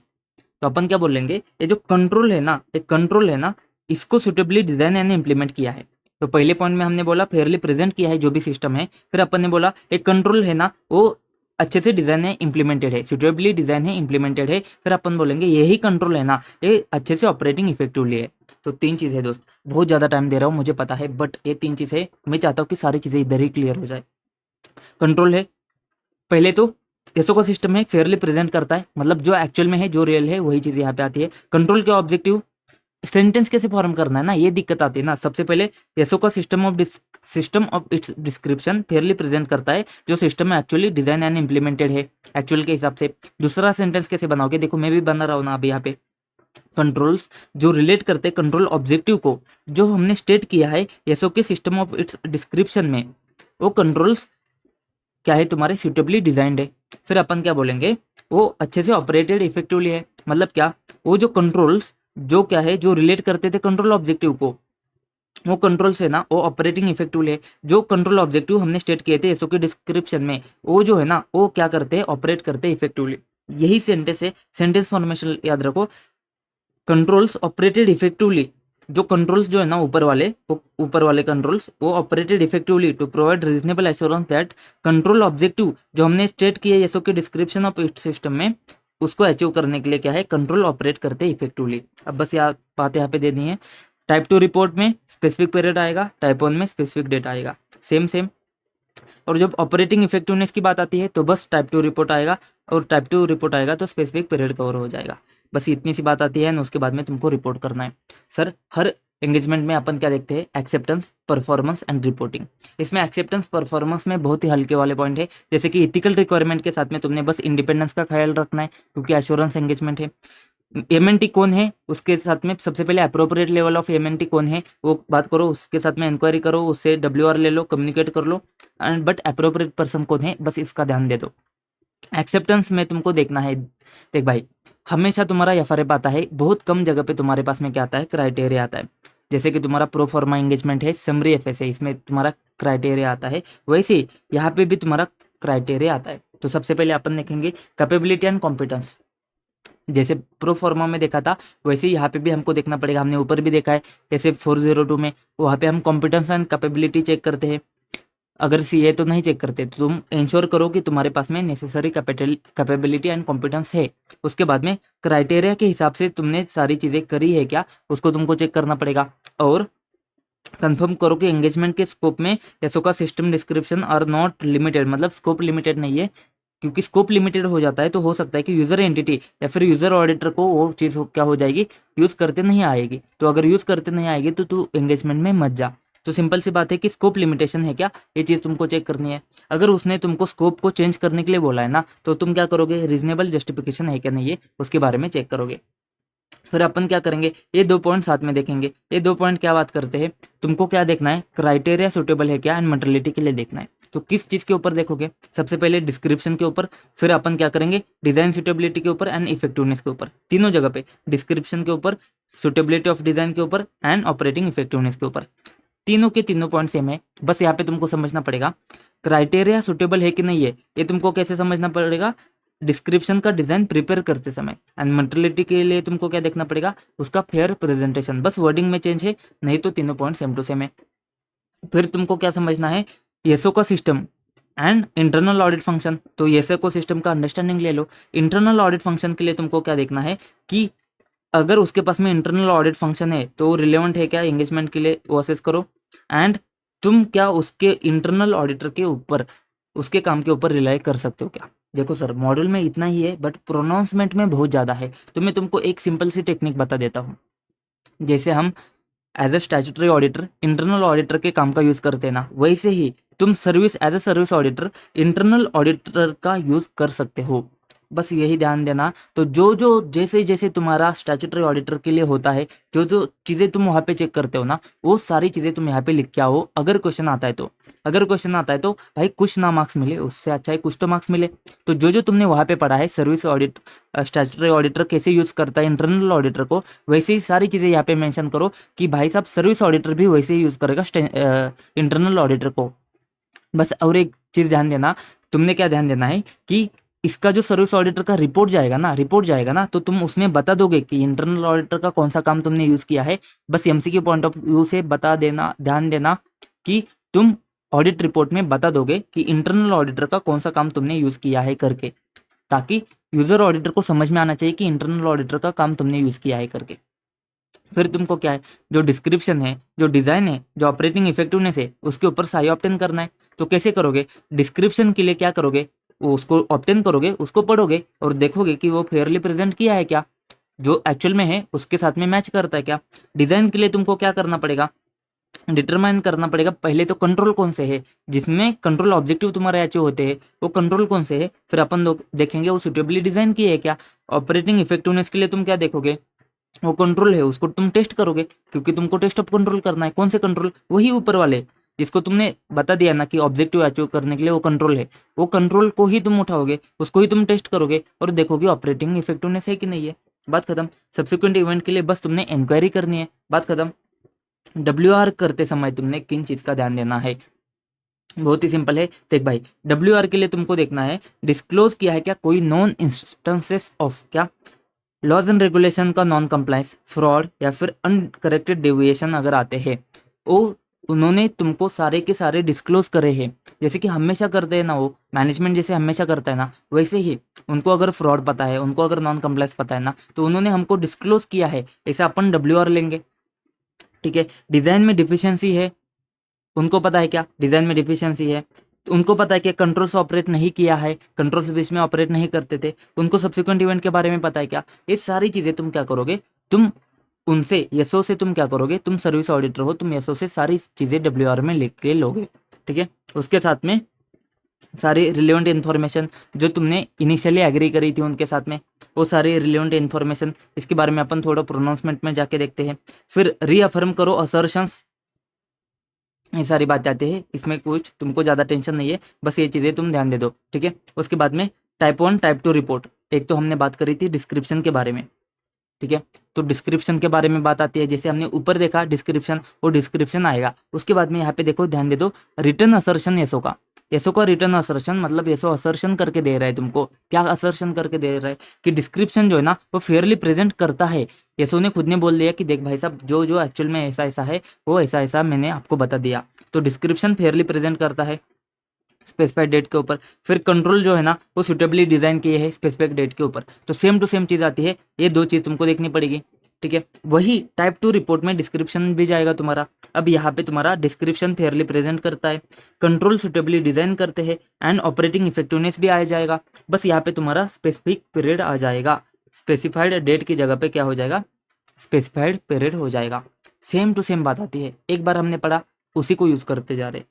तो अपन क्या बोलेंगे, ये जो कंट्रोल है ना, एक कंट्रोल है ना, इसको सुटेबली डिजाइन यानी इंप्लीमेंट किया है। तो पहले पॉइंट में हमने बोला फेयरली प्रेजेंट किया है जो भी सिस्टम है। फिर अपन ने बोला एक कंट्रोल है ना, वो अच्छे से डिजाइन है, इंप्लीमेंटेड है, सुटेबली डिजाइन है, इंप्लीमेंटेड है। फिर अपन बोलेंगे यही कंट्रोल है ना, ये अच्छे से ऑपरेटिंग इफेक्टिवली है। तो 3 चीज़ है दोस्त, बहुत ज़्यादा टाइम दे रहा हूँ मुझे पता है, बट ये 3 चीज़ है, मैं चाहता हूँ कि सारी चीज़ें इधर ही क्लियर हो जाए। कंट्रोल है, पहले तो एसओ का सिस्टम है, फेयरली प्रेजेंट करता है, मतलब जो एक्चुअल में है, जो रियल है, वही चीज़ यहाँ पे आती है। कंट्रोल के ऑब्जेक्टिव, सेंटेंस कैसे फॉर्म करना है ना, ये दिक्कत आती है ना। सबसे पहले एसओ का system of its description Fairlie present करता है जो सिस्टम में एक्चुअली डिजाइन एंड इम्प्लीमेंटेड है एक्चुअल के हिसाब से। दूसरा सेंटेंस कैसे बनाओगे, देखो मैं भी बना रहा हूँ ना अभी यहाँ पे। कंट्रोल्स जो रिलेट करते हैं कंट्रोल ऑब्जेक्टिव को, जो हमने स्टेट किया है एसओ के सिस्टम ऑफ इट्स डिस्क्रिप्शन में, वो कंट्रोल्स क्या है, तुम्हारे सुटेबली डिजाइंड है। फिर अपन क्या बोलेंगे, वो अच्छे से ऑपरेटेड इफेक्टिवली है। मतलब क्या, वो जो कंट्रोल्स जो क्या है, जो रिलेट करते थे कंट्रोल ऑब्जेक्टिव को, वो कंट्रोल से ना वो ऑपरेटिंग इफेक्टिवली है। जो कंट्रोल ऑब्जेक्टिव हमने स्टेट किए थे एसओ के डिस्क्रिप्शन में, वो जो है ना वो क्या करते हैं, ऑपरेट करते हैं इफेक्टिवली। यही सेंटेंस है, सेंटेंस फॉर्मेशन याद रखो। कंट्रोल्स ऑपरेटेड इफेक्टिवली, जो कंट्रोल्स जो है ना ऊपर वाले, वो ऊपर वाले कंट्रोल्स वो operated effectively to provide reasonable assurance that control objective जो हमने स्टेट किया है एसओ के डिस्क्रिप्शन ऑफ इट सिस्टम में, उसको अचीव करने के लिए क्या है, कंट्रोल ऑपरेट करते हैं इफेक्टिवली। अब बस यार बात यहाँ पे दे दी है। टाइप 2 रिपोर्ट में स्पेसिफिक पीरियड आएगा, टाइप 1 में स्पेसिफिक डेट आएगा, सेम सेम। और जब ऑपरेटिंग इफेक्टिवनेस की बात आती है तो बस टाइप 2 रिपोर्ट आएगा, और टाइप 2 रिपोर्ट आएगा तो स्पेसिफिक पीरियड कवर हो जाएगा। बस इतनी सी बात आती है ना, उसके बाद में तुमको रिपोर्ट करना है। सर हर एंगेजमेंट में अपन क्या देखते हैं, एक्सेप्टेंस, परफॉर्मेंस एंड रिपोर्टिंग। इसमें एक्सेप्टेंस परफॉर्मेंस में बहुत ही हल्के वाले पॉइंट है, जैसे कि इथिकल रिक्वायरमेंट के साथ में तुमने बस इंडिपेंडेंस का ख्याल रखना है क्योंकि एश्योरेंस एंगेजमेंट है। एमएनटी कौन है, उसके साथ में सबसे पहले अप्रोप्रिएट लेवल ऑफ एमएनटी कौन है वो बात करो, उसके साथ में इंक्वायरी करो, उससे डब्ल्यूआर ले लो, कम्युनिकेट कर लो। एंड बट अप्रोप्रिएट पर्सन कौन है, बस इसका ध्यान दे दो। एक्सेप्टेंस में तुमको देखना है, देख भाई हमेशा तुम्हारा एफआरएफ आता है, बहुत कम जगह पे तुम्हारे पास में क्या आता है, क्राइटेरिया आता है। जैसे कि तुम्हारा प्रोफॉर्मा एंगेजमेंट है, समरी एफएस है, इसमें तुम्हारा क्राइटेरिया आता है, वैसे ही यहाँ पे भी तुम्हारा क्राइटेरिया आता है। तो सबसे पहले अपन देखेंगे कैपेबिलिटी एंड कॉम्पिटेंस। जैसे प्रोफॉर्मा में देखा था वैसे ही यहाँ पे भी हमको देखना पड़ेगा, हमने ऊपर भी देखा है जैसे 402 में, वहाँ पे हम कॉम्पिटेंस एंड कैपेबिलिटी चेक करते हैं। अगर सीए तो नहीं चेक करते, तो तुम इंश्योर करो कि तुम्हारे पास में नेसेसरी कैपेबिलिटी एंड कॉम्पिटेंस है। उसके बाद में क्राइटेरिया के हिसाब से तुमने सारी चीज़ें करी है क्या, उसको तुमको चेक करना पड़ेगा। और कंफर्म करो कि एंगेजमेंट के स्कोप में एसओ का system description are not limited, मतलब स्कोप लिमिटेड नहीं है, क्योंकि स्कोप लिमिटेड हो जाता है तो हो सकता है कि यूजर एंटिटी या फिर यूजर ऑडिटर को वो चीज़ क्या हो जाएगी, यूज़ करते नहीं आएगी। तो अगर यूज़ करते नहीं आएगी तो तू एंगेजमेंट में मत जा। तो सिंपल सी बात है कि स्कोप लिमिटेशन है क्या, ये चीज़ तुमको चेक करनी है। अगर उसने तुमको स्कोप को चेंज करने के लिए बोला है ना, तो तुम क्या करोगे, रीजनेबल जस्टिफिकेशन है क्या नहीं है, उसके बारे में चेक करोगे। फिर अपन क्या करेंगे, ये 2 पॉइंट साथ में देखेंगे। ये 2 पॉइंट क्या बात करते हैं, तुमको क्या देखना है, क्राइटेरिया सुटेबल है क्या एंड मटेरियलिटी के लिए देखना है। तो किस चीज़ के ऊपर देखोगे, सबसे पहले डिस्क्रिप्शन के ऊपर, फिर अपन क्या करेंगे, डिजाइन सुटेबिलिटी के ऊपर एंड इफेक्टिवनेस के ऊपर। तीनों जगह पे, डिस्क्रिप्शन के ऊपर, सुटेबिलिटी ऑफ डिजाइन के ऊपर एंड ऑपरेटिंग इफेक्टिवनेस के ऊपर। तीनों के तीनों पॉइंट सेम है। बस यहाँ पे तुमको समझना पड़ेगा क्राइटेरिया सुटेबल है कि नहीं है, ये तुमको कैसे समझना पड़ेगा, डिस्क्रिप्शन का डिजाइन प्रिपेयर करते समय। एंड मटेरियलिटी के लिए तुमको क्या देखना पड़ेगा, उसका फेयर प्रेजेंटेशन। बस वर्डिंग में चेंज है, नहीं तो तीनों पॉइंट सेम टू सेम है। फिर तुमको क्या समझना है, एसओ का system and internal audit function. तो एसओ को सिस्टम का अंडरस्टैंडिंग ले लो। इंटरनल ऑडिट फंक्शन के लिए तुमको क्या देखना है कि अगर उसके पास में इंटरनल ऑडिट फंक्शन है तो रिलेवेंट है क्या एंगेजमेंट के लिए, वो असेस करो। एंड तुम क्या उसके इंटरनल ऑडिटर के ऊपर, उसके काम के ऊपर रिलाई कर सकते हो क्या। देखो सर मॉड्यूल में इतना ही है बट प्रोनाउंसमेंट में बहुत ज़्यादा है, तो मैं तुमको एक सिंपल सी टेक्निक बता देता हूँ। जैसे हम as a statutory auditor internal auditor के काम का यूज़ करते हैं ना, वैसे ही तुम service as a service auditor internal auditor का यूज़ कर सकते हो। बस यही ध्यान देना। तो जो जो जैसे जैसे तुम्हारा स्टैट्यूटरी ऑडिटर के लिए होता है, जो जो चीज़ें तुम वहाँ पे चेक करते हो ना, वो सारी चीज़ें तुम यहाँ पे लिख के आओ। अगर क्वेश्चन आता है तो, अगर क्वेश्चन आता है तो भाई कुछ ना मार्क्स मिले, उससे अच्छा है कुछ तो मार्क्स मिले। तो जो जो तुमने वहाँ पे पढ़ा है, सर्विस ऑडिट स्टैट्यूटरी ऑडिटर कैसे यूज़ करता है इंटरनल ऑडिटर को, वैसे ही सारी चीज़ें यहाँ पे मेंशन करो कि भाई साहब सर्विस ऑडिटर भी वैसे ही यूज़ करेगा इंटरनल ऑडिटर को। बस और एक चीज़ ध्यान देना, तुमने क्या ध्यान देना है कि इसका जो सर्विस ऑडिटर का रिपोर्ट जाएगा ना, तो तुम उसमें बता दोगे कि इंटरनल ऑडिटर का कौन सा काम तुमने यूज़ किया है। बस एमसीक्यू पॉइंट ऑफ व्यू से बता देना, ध्यान देना कि तुम ऑडिट रिपोर्ट में बता दोगे कि इंटरनल ऑडिटर का कौन सा काम तुमने यूज़ किया है करके, ताकि यूज़र ऑडिटर को समझ में आना चाहिए कि इंटरनल ऑडिटर का काम तुमने यूज़ किया है करके। फिर तुमको क्या है, जो डिस्क्रिप्शन है, जो डिज़ाइन है, जो ऑपरेटिंग इफेक्टिवनेस है, उसके ऊपर साई ऑप्टेन करना है। तो कैसे करोगे, डिस्क्रिप्शन के लिए क्या करोगे, वो उसको ऑप्टेन करोगे, उसको पढ़ोगे और देखोगे कि वो फेयरली प्रेजेंट किया है क्या। जो एक्चुअल में है उसके साथ में मैच करता है क्या। डिजाइन के लिए तुमको क्या करना पड़ेगा, डिटरमाइन करना पड़ेगा पहले तो कंट्रोल कौन से है, जिसमें कंट्रोल ऑब्जेक्टिव तुम्हारे अचीव होते हैं, वो कंट्रोल कौन से है। फिर अपन देखेंगे वो सुटेबली डिजाइन की है क्या। ऑपरेटिंग इफेक्टिवनेस के लिए तुम क्या देखोगे, वो कंट्रोल है उसको तुम टेस्ट करोगे, क्योंकि तुमको टेस्ट ऑफ कंट्रोल करना है। कौन से कंट्रोल, वही ऊपर वाले जिसको तुमने बता दिया ना कि ऑब्जेक्टिव अचीव करने के लिए वो कंट्रोल है, वो कंट्रोल को ही तुम उठाओगे, उसको ही तुम टेस्ट करोगे और देखोगे ऑपरेटिंग इफेक्टिवनेस है कि नहीं है। बात खत्म। सब्सिक्वेंट इवेंट के लिए बस तुमने इंक्वायरी करनी है, बात खत्म। WR करते समय तुमने किन चीज का ध्यान देना है, बहुत ही सिंपल है। देख भाई, WR के लिए तुमको देखना है डिस्क्लोज किया है क्या कोई नॉन इंस्टेंसेस ऑफ क्या लॉज एंड रेगुलेशन का नॉन कंप्लायंस, फ्रॉड या फिर अनकरेक्टेड डेविएशन अगर आते हैं, वो उन्होंने तुमको सारे के सारे डिस्क्लोज करे हैं। जैसे कि हमेशा करते हैं ना, वो मैनेजमेंट जैसे हमेशा करता है ना, वैसे ही उनको अगर फ्रॉड पता है, उनको अगर नॉन कंप्लायंस पता है ना, तो उन्होंने हमको डिस्क्लोज किया है, ऐसा अपन WR लेंगे। ठीक है। डिजाइन में डिफिशियंसी है, उनको पता है क्या डिजाइन में डिफिशियंसी है, तो उनको पता है कि कंट्रोल से ऑपरेट नहीं किया है, कंट्रोल से बीच में ऑपरेट नहीं करते थे, उनको सब्सिक्वेंट इवेंट के बारे में पता है क्या। ये सारी चीजें तुम क्या करोगे, तुम उनसे यसो से तुम क्या करोगे, तुम सर्विस ऑडिटर हो, तुम यसो से सारी चीजें WR में लिख के लोगे। ठीक है। उसके साथ में सारी रिलेवेंट इन्फॉर्मेशन जो तुमने इनिशियली एग्री करी थी उनके साथ में, वो सारी रिलेवेंट इन्फॉर्मेशन, इसके बारे में अपन थोड़ा प्रोनाउंसमेंट में जाके देखते हैं। फिर रीअफर्म करो असर्शंस, ये सारी बातें आती है, इसमें कुछ तुमको ज़्यादा टेंशन नहीं है, बस ये चीज़ें तुम ध्यान दे दो। ठीक है। उसके बाद में टाइप 1 टाइप 2 रिपोर्ट, एक तो हमने बात करी थी डिस्क्रिप्शन के बारे में। ठीक है। तो डिस्क्रिप्शन के बारे में बात आती है, जैसे हमने ऊपर देखा डिस्क्रिप्शन, वो डिस्क्रिप्शन आएगा। उसके बाद में यहाँ पे देखो, ध्यान दे दो, रिटर्न असर्शन यसो का, यसो का रिटर्न असर्शन मतलब यसो असर्शन करके दे रहा है तुमको, क्या असर्शन करके दे रहा है कि डिस्क्रिप्शन जो है ना वो फेयरली प्रेजेंट करता है। यसो ने खुद ने बोल दिया कि देख भाई साहब, जो जो एक्चुअल में ऐसा ऐसा है वो ऐसा ऐसा मैंने आपको बता दिया, तो डिस्क्रिप्शन फेयरली प्रेजेंट करता है स्पेसिफाइड डेट के ऊपर। फिर कंट्रोल जो है ना वो सुटेबली डिजाइन किए है स्पेसिफिक डेट के ऊपर, तो सेम टू सेम चीज आती है, ये दो चीज तुमको देखनी पड़ेगी। ठीक है। वही टाइप 2 रिपोर्ट में डिस्क्रिप्शन भी जाएगा तुम्हारा। अब यहाँ पे तुम्हारा डिस्क्रिप्शन फेयरली प्रेजेंट करता है, कंट्रोल सुटेबली डिजाइन करते हैं, एंड ऑपरेटिंग इफेक्टिवनेस भी आ जाएगा। बस यहाँ पे तुम्हारा स्पेसिफिक पीरियड आ जाएगा, स्पेसिफाइड डेट की जगह पे क्या हो जाएगा, स्पेसिफाइड पीरियड हो जाएगा। सेम टू सेम बात आती है, एक बार हमने पढ़ा उसी को यूज करते जा रहे।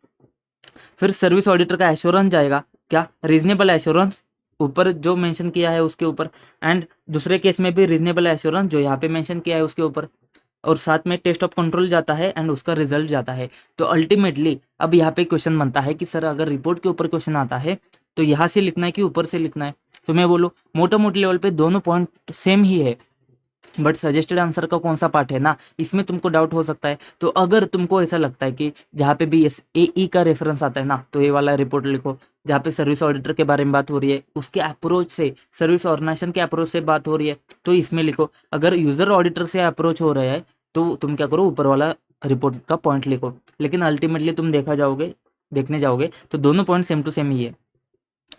फिर सर्विस ऑडिटर का एश्योरेंस जाएगा, क्या रीजनेबल एश्योरेंस, ऊपर जो मेंशन किया है उसके ऊपर, एंड दूसरे केस में भी रीजनेबल एश्योरेंस जो यहाँ पे मेंशन किया है उसके ऊपर, और साथ में टेस्ट ऑफ कंट्रोल जाता है एंड उसका रिजल्ट जाता है। तो अल्टीमेटली अब यहाँ पे क्वेश्चन बनता है कि सर अगर रिपोर्ट के ऊपर क्वेश्चन आता है तो यहाँ से लिखना है कि ऊपर से लिखना है। तो मैं बोलूँ मोटा मोटी लेवल पे दोनों पॉइंट सेम ही है, बट सजेस्टेड आंसर का कौन सा पार्ट है ना, इसमें तुमको डाउट हो सकता है। तो अगर तुमको ऐसा लगता है कि जहाँ पे भी SAE का रेफरेंस आता है ना, तो ये वाला रिपोर्ट लिखो, जहाँ पे सर्विस ऑडिटर के बारे में बात हो रही है उसके अप्रोच से, सर्विस ऑर्गेनाइजेशन के अप्रोच से बात हो रही है, तो इसमें लिखो। अगर यूजर ऑडिटर से अप्रोच हो रहा है तो तुम क्या करो, ऊपर वाला रिपोर्ट का पॉइंट लिखो। लेकिन अल्टीमेटली तुम देखने जाओगे तो दोनों पॉइंट सेम टू सेम ही है,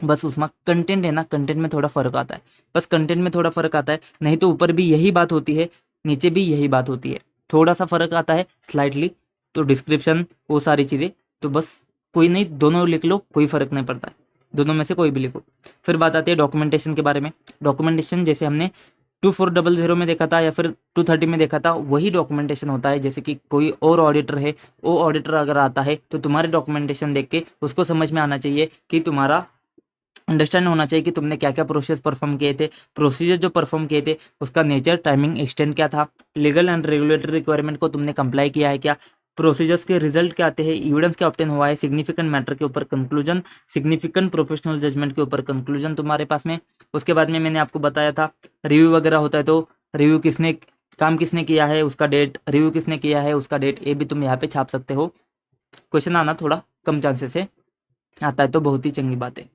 बस उसमें कंटेंट है ना, कंटेंट में थोड़ा फर्क आता है, बस कंटेंट में थोड़ा फर्क आता है, नहीं तो ऊपर भी यही बात होती है, नीचे भी यही बात होती है, थोड़ा सा फर्क आता है स्लाइटली। तो डिस्क्रिप्शन वो सारी चीज़ें तो बस कोई नहीं, दोनों लिख लो, कोई फर्क नहीं पड़ता है, दोनों में से कोई भी लिखो। फिर बात आती है डॉक्यूमेंटेशन के बारे में। डॉक्यूमेंटेशन जैसे हमने 2400 में देखा था या फिर 230 में देखा था, वही डॉक्यूमेंटेशन होता है। जैसे कि कोई और ऑडिटर है, वो ऑडिटर अगर आता है तो तुम्हारे डॉक्यूमेंटेशन देख के उसको समझ में आना चाहिए कि तुम्हारा अंडरस्टैंड होना चाहिए कि तुमने क्या क्या प्रोसेस परफॉर्म किए थे, प्रोसीजर जो परफॉर्म किए थे उसका नेचर, टाइमिंग, एक्सटेंट क्या था, लीगल एंड रेगुलेटरी रिक्वायरमेंट को तुमने कंप्लाई किया है क्या, प्रोसीजर्स के रिजल्ट क्या आते हैं, एविडेंस क्या ऑब्टेन हुआ है, सिग्निफिकेंट मैटर के ऊपर कंक्लूजन, सिग्निफिकेंट प्रोफेशनल जजमेंट के ऊपर कंक्लूजन तुम्हारे पास में। उसके बाद में मैंने आपको बताया था रिव्यू वगैरह होता है, तो रिव्यू किसने किया है उसका डेट, रिव्यू किसने किया है उसका डेट, ये भी तुम यहाँ पे छाप सकते हो। क्वेश्चन आना थोड़ा कम चांसेस है, आता है तो बहुत ही चंगी बात है।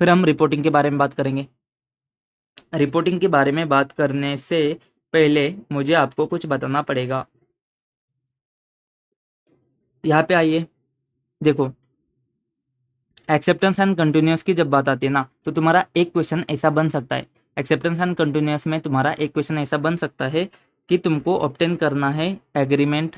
फिर हम रिपोर्टिंग के बारे में बात करेंगे। रिपोर्टिंग के बारे में बात करने से पहले मुझे आपको कुछ बताना पड़ेगा। यहाँ पे आइए, देखो एक्सेप्टेंस एंड कंटिन्यूअस की जब बात आती है ना, तो तुम्हारा एक क्वेश्चन ऐसा बन सकता है, एक्सेप्टेंस एंड कंटिन्यूअस में तुम्हारा एक क्वेश्चन ऐसा बन सकता है कि तुमको ऑब्टेन करना है एग्रीमेंट।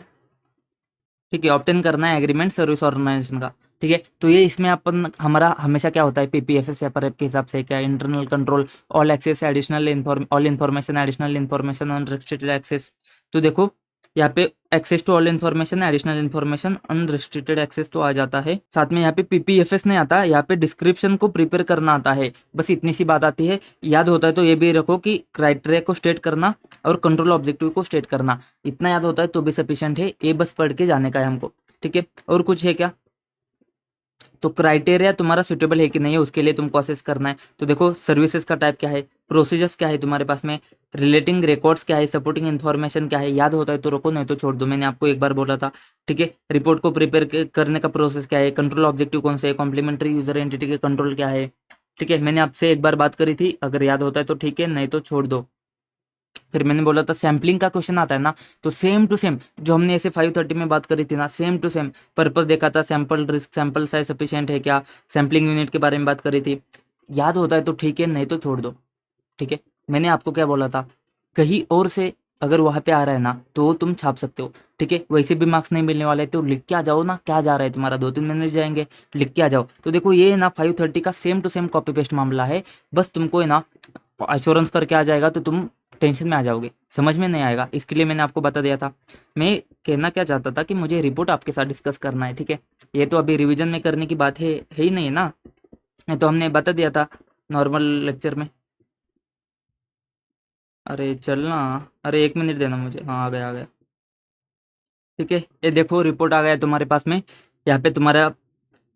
ठीक है, ऑब्टेन करना है एग्रीमेंट सर्विस ऑर्गेनाइजेशन का। ठीक है। तो ये इसमें अपन हमारा हमेशा क्या होता है, पीपीएफएस या परएफ के हिसाब से क्या, internal control, all access, all information, additional information, unrestricted access. तो देखो यहाँ पे access to all information, additional information, unrestricted access तो आ जाता है। साथ में यहाँ पे पीपीएफएस नहीं आता, यहाँ पे डिस्क्रिप्शन को प्रिपेयर करना आता है, बस इतनी सी बात आती है। याद होता है तो ये भी रखो कि क्राइटेरिया को स्टेट करना और कंट्रोल ऑब्जेक्टिव को स्टेट करना, इतना याद होता है तो भी सफिशिएंट है, ये बस पढ़ के जाने का है हमको। ठीक है, और कुछ है क्या? तो क्राइटेरिया तुम्हारा सुटेबल है कि नहीं है उसके लिए तुमको असेस करना है। तो देखो सर्विसेज का टाइप क्या है, प्रोसीजर्स क्या है तुम्हारे पास में, रिलेटिंग रिकॉर्ड्स क्या है, सपोर्टिंग इन्फॉर्मेशन क्या है। याद होता है तो रोको, नहीं तो छोड़ दो, मैंने आपको एक बार बोला था। ठीक है, रिपोर्ट को प्रिपेयर करने का प्रोसेस क्या है, कंट्रोल ऑब्जेक्टिव कौन से है, कॉम्प्लीमेंट्री यूजर एंटिटी के कंट्रोल क्या है। ठीक है, मैंने आपसे एक बार बात करी थी, अगर याद होता है तो ठीक है, नहीं तो छोड़ दो। फिर मैंने बोला था सैम्पलिंग का क्वेश्चन आता है ना, तो सेम टू सेम जो हमने ऐसे 530 में बात करी थी ना, सेम टू सेम पर्पस देखा था, sample risk, sample size sufficient है क्या, सैम्पलिंग यूनिट के बारे में बात करी थी। याद होता है तो ठीक है, नहीं तो छोड़ दो। ठीक है, मैंने आपको क्या बोला था, कहीं और से अगर वहां पे आ रहा है ना तो तुम छाप सकते हो। ठीक है, वैसे भी मार्क्स नहीं मिलने वाले तो लिख के आ जाओ ना, क्या जा रहा है तुम्हारा, 2-3 महीने जाएंगे, लिख के आ जाओ। तो देखो ये ना 530 का same to same copy paste मामला है, बस तुमको है ना एश्योरेंस करके आ जाएगा तो तुम टेंशन में आ जाओगे, समझ में नहीं आएगा, इसके लिए मैंने आपको बता दिया था। मैं कहना क्या चाहता था कि मुझे रिपोर्ट आपके साथ डिस्कस करना है। ठीक है, ये तो अभी रिवीजन में करने की बात है ही नहीं है ना, ये तो हमने बता दिया था नॉर्मल लेक्चर में। अरे चलना, अरे 1 मिनट देना मुझे, हाँ आ गया आ गया। ठीक है, ये देखो रिपोर्ट आ गया तुम्हारे पास में, यहाँ पे तुम्हारा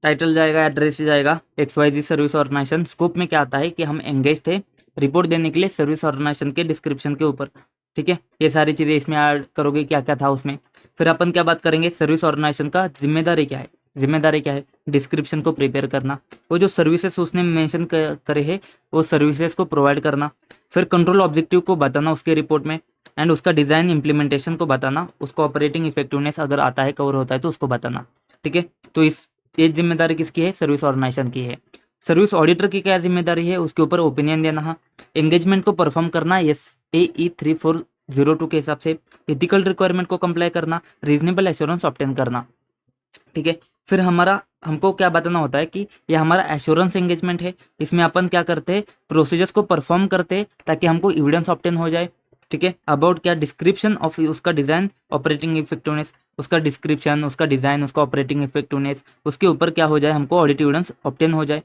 टाइटल जाएगा, एड्रेस जाएगा, XYZ सर्विस ऑर्गेनाइजेशन। स्कोप में क्या आता है कि हम एंगेज थे रिपोर्ट देने के लिए सर्विस ऑर्गेनाइजेशन के डिस्क्रिप्शन के ऊपर। ठीक है, ये सारी चीज़ें इसमें ऐड करोगे क्या क्या था उसमें। फिर अपन क्या बात करेंगे, सर्विस ऑर्गेनाइजेशन का जिम्मेदारी क्या है, जिम्मेदारी क्या है, डिस्क्रिप्शन को प्रिपेयर करना, वो जो सर्विसेज उसने मेंशन करे है वो सर्विसेज को प्रोवाइड करना। फिर कंट्रोल ऑब्जेक्टिव को बताना उसके रिपोर्ट में, एंड उसका डिज़ाइन इम्प्लीमेंटेशन को बताना, उसको ऑपरेटिंग इफेक्टिवनेस अगर आता है कवर होता है तो उसको बताना। ठीक है, तो इस ये जिम्मेदारी किसकी है, सर्विस ऑर्गेनाइजेशन की है। सर्विस ऑडिटर की क्या जिम्मेदारी है, उसके ऊपर ओपिनियन देना है, एंगेजमेंट को परफॉर्म करना SAE 3402 के हिसाब से, एथिकल रिक्वायरमेंट को कंप्लाई करना, रीजनेबल एश्योरेंस ऑब्टेन करना। ठीक है, फिर हमारा हमको क्या बताना होता है कि यह हमारा एश्योरेंस एंगेजमेंट है, इसमें अपन क्या करते हैं, प्रोसीजर्स को परफॉर्म करते हैं ताकि हमको एविडेंस ऑब्टेन हो जाए। ठीक है, अबाउट क्या, डिस्क्रिप्शन ऑफ उसका डिज़ाइन, ऑपरेटिंग इफेक्टिवनेस, उसका डिस्क्रिप्शन, उसका डिज़ाइन, उसका ऑपरेटिंग इफेक्टिवनेस, उसके ऊपर क्या हो जाए, हमको ऑडिट एविडेंस ऑब्टेन हो जाए,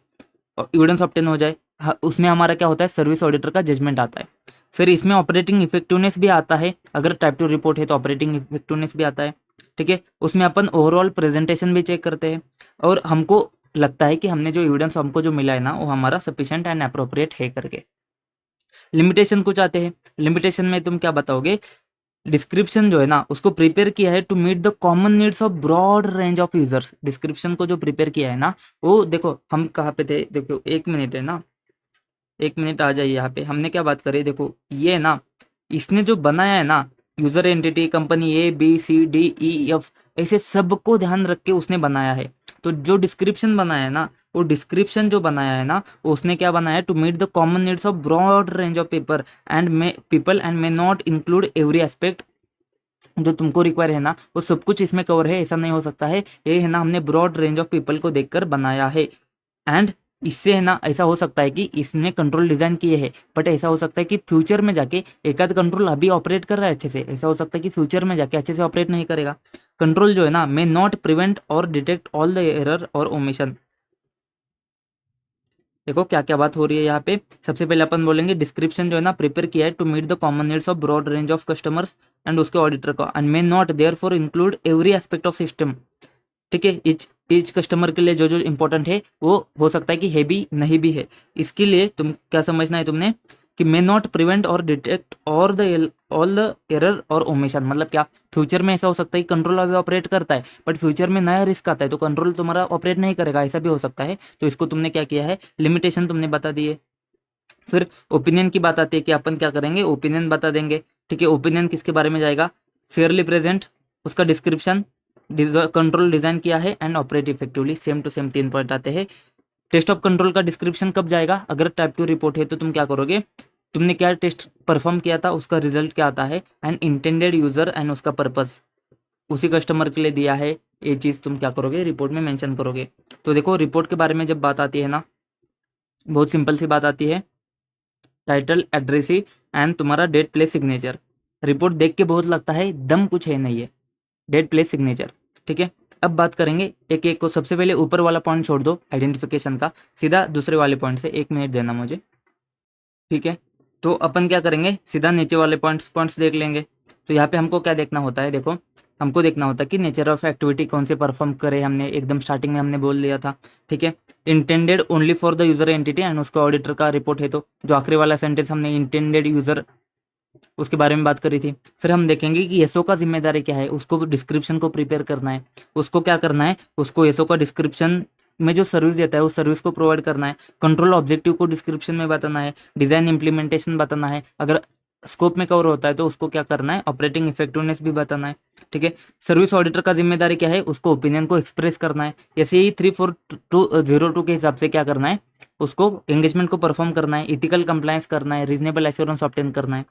एविडेंस ऑब्टेन हो जाए। उसमें हमारा क्या होता है, सर्विस ऑडिटर का जजमेंट आता है। फिर इसमें ऑपरेटिंग इफेक्टिवनेस भी आता है, अगर टाइप 2 रिपोर्ट है तो ऑपरेटिंग इफेक्टिवनेस भी आता है। ठीक है, उसमें अपन ओवरऑल प्रेजेंटेशन भी चेक करते हैं, और हमको लगता है कि हमने जो एविडेंस हमको जो मिला है ना वो हमारा सफिशिएंट एंड अप्रोप्रिएट है करके। लिमिटेशन कुछ आते हैं, लिमिटेशन में तुम क्या बताओगे, डिस्क्रिप्शन जो है ना उसको प्रिपेयर किया है to meet the common needs of broad range of users. Description को जो प्रिपेयर किया है ना, वो देखो हम कहाँ पे थे, देखो 1 मिनट है ना, 1 मिनट आ जाइए, यहाँ पे हमने क्या बात करी, देखो ये ना इसने जो बनाया है ना, यूजर एंटिटी कंपनी ABCDEF, ऐसे सबको ध्यान रख के उसने बनाया है। तो जो डिस्क्रिप्शन बनाया है ना, वो डिस्क्रिप्शन जो बनाया है ना उसने क्या बनाया है, to meet the common needs of broad range of people and may not include every aspect. जो तुमको रिक्वायर है ना वो सब कुछ इसमें कवर है, ऐसा नहीं हो सकता है, ये है ना हमने ब्रॉड रेंज ऑफ पीपल को देखकर बनाया है। एंड इससे है ना ऐसा हो सकता है कि इसने कंट्रोल डिजाइन किए हैं, बट ऐसा हो सकता है कि फ्यूचर में जाके एक आध कंट्रोल अभी ऑपरेट कर रहा है अच्छे से, ऐसा हो सकता है कि फ्यूचर में जाके अच्छे से ऑपरेट नहीं करेगा। कंट्रोल जो है ना मे नॉट प्रिवेंट और डिटेक्ट ऑल द एरर और ओमिशन। देखो क्या क्या बात हो रही है यहाँ पे। सबसे पहले अपन बोलेंगे डिस्क्रिप्शन जो है ना प्रिपेयर किया है to meet the common needs of broad range of customers and उसके ऑडिटर का, and may not there for include every aspect of system. ठीक है, इच कस्टमर के लिए जो जो इंपॉर्टेंट है वो हो सकता है कि है भी नहीं भी है। इसके लिए तुम क्या समझना है तुमने कि मे नॉट प्रिवेंट और डिटेक्ट ऑल द एरर और ओमिशन, मतलब क्या, फ्यूचर में ऐसा हो सकता है कि कंट्रोल अभी ऑपरेट करता है बट फ्यूचर में नया रिस्क आता है तो कंट्रोल तुम्हारा ऑपरेट नहीं करेगा, ऐसा भी हो सकता है। तो इसको तुमने क्या किया है, लिमिटेशन तुमने बता दिए। फिर ओपिनियन की बात आती है कि अपन क्या करेंगे, ओपिनियन बता देंगे। ठीक है, ओपिनियन किसके बारे में जाएगा, फेयरली प्रेजेंट, उसका डिस्क्रिप्शन, कंट्रोल डिजाइन किया है and operate effectively, same to same 3 point आते हैं। टेस्ट ऑफ कंट्रोल का डिस्क्रिप्शन कब जाएगा, अगर टाइप 2 रिपोर्ट है तो तुम क्या करोगे, तुमने क्या टेस्ट परफॉर्म किया था उसका रिजल्ट क्या आता है, एंड इंटेंडेड यूजर एंड उसका पर्पस, उसी कस्टमर के लिए दिया है ये चीज़ तुम क्या करोगे, रिपोर्ट में मेंशन करोगे। तो देखो रिपोर्ट के बारे में जब बात आती है ना, बहुत सिंपल सी बात आती है, टाइटल, एड्रेस एंड तुम्हारा डेट, प्लेस, सिग्नेचर। रिपोर्ट देख के बहुत लगता है दम कुछ है नहीं है, डेट, प्लेस, सिग्नेचर, ठीक है। अब बात करेंगे एक एक को। सबसे पहले ऊपर वाला पॉइंट छोड़ दो आइडेंटिफिकेशन का, सीधा दूसरे वाले पॉइंट से, 1 मिनट देना मुझे, ठीक है। तो अपन क्या करेंगे, सीधा नीचे वाले पॉइंट्स देख लेंगे। तो यहाँ पे हमको क्या देखना होता है, देखो हमको देखना होता है कि नेचर ऑफ एक्टिविटी कौन से परफॉर्म करे, हमने एकदम स्टार्टिंग में हमने बोल लिया था, ठीक है। Intended only for the user entity and उसका ऑडिटर का रिपोर्ट है, तो जो आखिरी वाला सेंटेंस हमने इंटेंडेड यूजर उसके बारे में बात करी थी। फिर हम देखेंगे कि एसओ का जिम्मेदारी क्या है, उसको डिस्क्रिप्शन को प्रिपेयर करना है, उसको क्या करना है, उसको एसओ का डिस्क्रिप्शन में जो सर्विस देता है उस सर्विस को प्रोवाइड करना है, कंट्रोल ऑब्जेक्टिव को डिस्क्रिप्शन में बताना है, डिजाइन इंप्लीमेंटेशन बताना है, अगर स्कोप में कवर होता है तो उसको क्या करना है, ऑपरेटिंग इफेक्टिवनेस भी बताना है, ठीक है। सर्विस ऑडिटर का जिम्मेदारी क्या है, उसको ओपिनियन को एक्सप्रेस करना है। ऐसे ही 3402 के हिसाब से क्या करना है, उसको एंगेजमेंट को परफॉर्म करना है, इथिकल कंप्लायंस करना है, रीजनेबल एश्योरेंस ऑब्टेन करना है।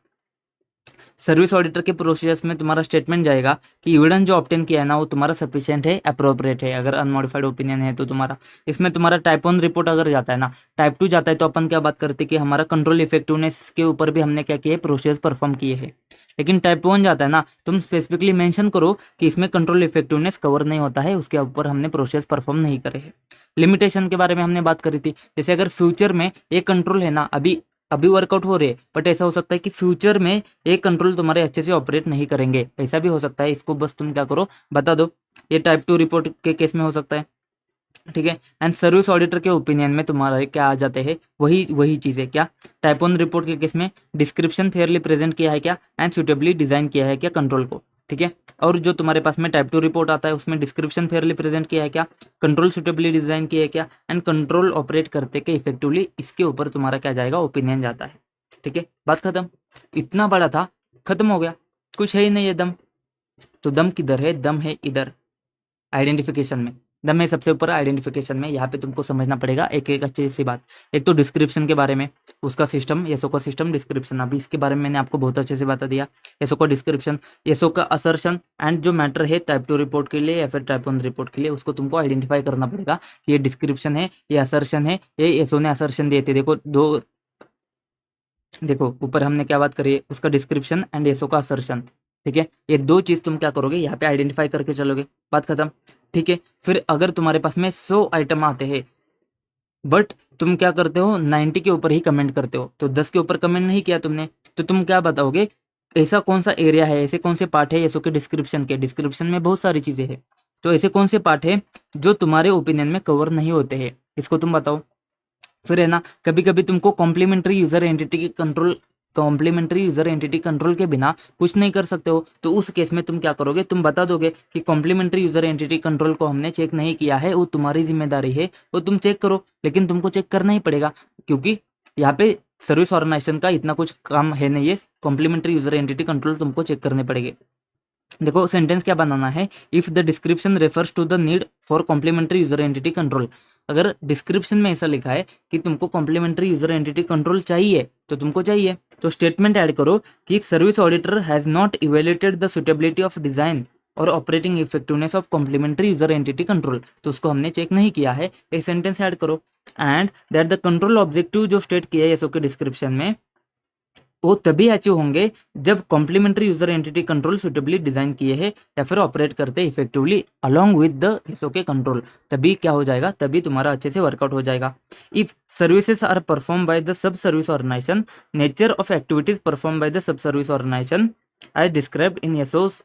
सर्विस ऑडिटर के प्रोसेस में तुम्हारा स्टेटमेंट जाएगा कि एविडेंस जो ऑब्टेन किया है ना वो तुम्हारा सफिशिएंट है, अप्रोप्रिएट है, अगर अनमॉडिफाइड ओपिनियन है तो तुम्हारा। इसमें तुम्हारा टाइप 1 रिपोर्ट अगर जाता है ना, टाइप 2 जाता है तो अपन क्या बात करते हैं कि हमारा कंट्रोल इफेक्टिवनेस के ऊपर भी हमने क्या किया है, प्रोसेस परफॉर्म किए हैं। लेकिन टाइप 1 जाता है ना, तुम स्पेसिफिकली मेंशन करो कि इसमें कंट्रोल इफेक्टिवनेस कवर नहीं होता है, उसके ऊपर हमने प्रोसेस परफॉर्म नहीं करे हैं। लिमिटेशन के बारे में हमने बात करी थी, जैसे अगर फ्यूचर में एक कंट्रोल है ना, अभी अभी वर्कआउट हो रहे हैं, बट ऐसा हो सकता है कि फ्यूचर में एक कंट्रोल तुम्हारे अच्छे से ऑपरेट नहीं करेंगे, ऐसा भी हो सकता है। इसको बस तुम क्या करो, बता दो। ये टाइप 2 रिपोर्ट के केस में हो सकता है, ठीक है। एंड सर्विस ऑडिटर के ओपिनियन में तुम्हारे क्या आ जाते हैं, वही वही चीज़ है क्या, टाइप 1 रिपोर्ट के केस में डिस्क्रिप्शन फेयरली प्रेजेंट किया है क्या, एंड सुटेबली डिजाइन किया है क्या कंट्रोल को, ठीक है। और जो तुम्हारे पास में टाइप 2 रिपोर्ट आता है उसमें डिस्क्रिप्शन फेयरली प्रेजेंट किया है क्या, कंट्रोल सुटेबली डिजाइन किया है क्या, एंड कंट्रोल ऑपरेट करते के इफेक्टिवली, इसके ऊपर तुम्हारा क्या जाएगा, ओपिनियन जाता है, ठीक है। बात खत्म, इतना बड़ा था, खत्म हो गया, कुछ है ही नहीं है दम। तो दम किधर है, दम है इधर आइडेंटिफिकेशन में, दम है सबसे ऊपर आइडेंटिफिकेशन में। यहाँ पे तुमको समझना पड़ेगा एक एक अच्छी सी बात। एक तो डिस्क्रिप्शन के बारे में, उसका सिस्टम, एसओ का सिस्टम, डिस्क्रिप्शन, अभी इसके बारे में मैंने आपको बहुत अच्छे से बता दिया। एसओ का डिस्क्रिप्शन, एसओ का असर्शन, एंड जो मैटर है टाइप 2 रिपोर्ट के लिए या फिर टाइप 1 रिपोर्ट के लिए, उसको तुमको आइडेंटिफाई करना पड़ेगा कि ये डिस्क्रिप्शन है, ये असर्शन है, ये एसओ ने असर्शन दिए थे। देखो दो, देखो ऊपर हमने क्या बात करी है, उसका डिस्क्रिप्शन एंड एसओ का असर्शन, ठीक है। ये दो चीज तुम क्या करोगे, यहाँ पे आइडेंटिफाई करके चलोगे, बात खत्म, ठीक है। फिर अगर तुम्हारे पास में 100 आइटम आते हैं बट तुम क्या करते हो, 90 के ऊपर ही कमेंट करते हो, तो 10 के ऊपर कमेंट नहीं किया तुमने, तो तुम क्या बताओगे, ऐसा कौन सा एरिया है, ऐसे कौन से पार्ट है एसओ के डिस्क्रिप्शन के, डिस्क्रिप्शन में बहुत सारी चीजें हैं, तो ऐसे कौन से पार्ट है जो तुम्हारे ओपिनियन में कवर नहीं होते हैं, इसको तुम बताओ। फिर है ना, कभी कभी तुमको कॉम्प्लीमेंट्री यूजर एंटिटी कंट्रोल के बिना कुछ नहीं कर सकते हो, तो उस केस में तुम क्या करोगे, तुम बता दोगे कि कॉम्प्लीमेंट्री यूजर एंटिटी कंट्रोल को हमने चेक नहीं किया है, वो तुम्हारी जिम्मेदारी है, वो तुम चेक करो, लेकिन तुमको चेक करना ही पड़ेगा, क्योंकि यहाँ पे सर्विस ऑर्गेनाइजेशन का इतना कुछ काम है नहीं है, कॉम्प्लीमेंट्री यूजर एंटिटी कंट्रोल तुमको चेक करने पड़ेंगे। देखो सेंटेंस क्या बनाना है, if the description refers to the need for complementary user entity control, अगर डिस्क्रिप्शन में ऐसा लिखा है कि तुमको कॉम्प्लीमेंट्री यूजर एंटिटी कंट्रोल चाहिए तो तुमको चाहिए, तो स्टेटमेंट ऐड करो कि service auditor has not evaluated the suitability of design और operating effectiveness of complementary user entity control, तो उसको हमने चेक नहीं किया है, एक सेंटेंस ऐड करो। And that the control objective जो स्टेट किया है एसओ के डिस्क्रिप्शन में, वो तभी अचीव होंगे जब complementary user entity control suitably design किए हैं या फिर ऑपरेट करते effectively along with the SO के कंट्रोल, तभी क्या हो जाएगा, तभी तुम्हारा अच्छे से वर्कआउट हो जाएगा। If services are perform by the sub service organisation, nature of activities perform by the sub service organisation as described in SO's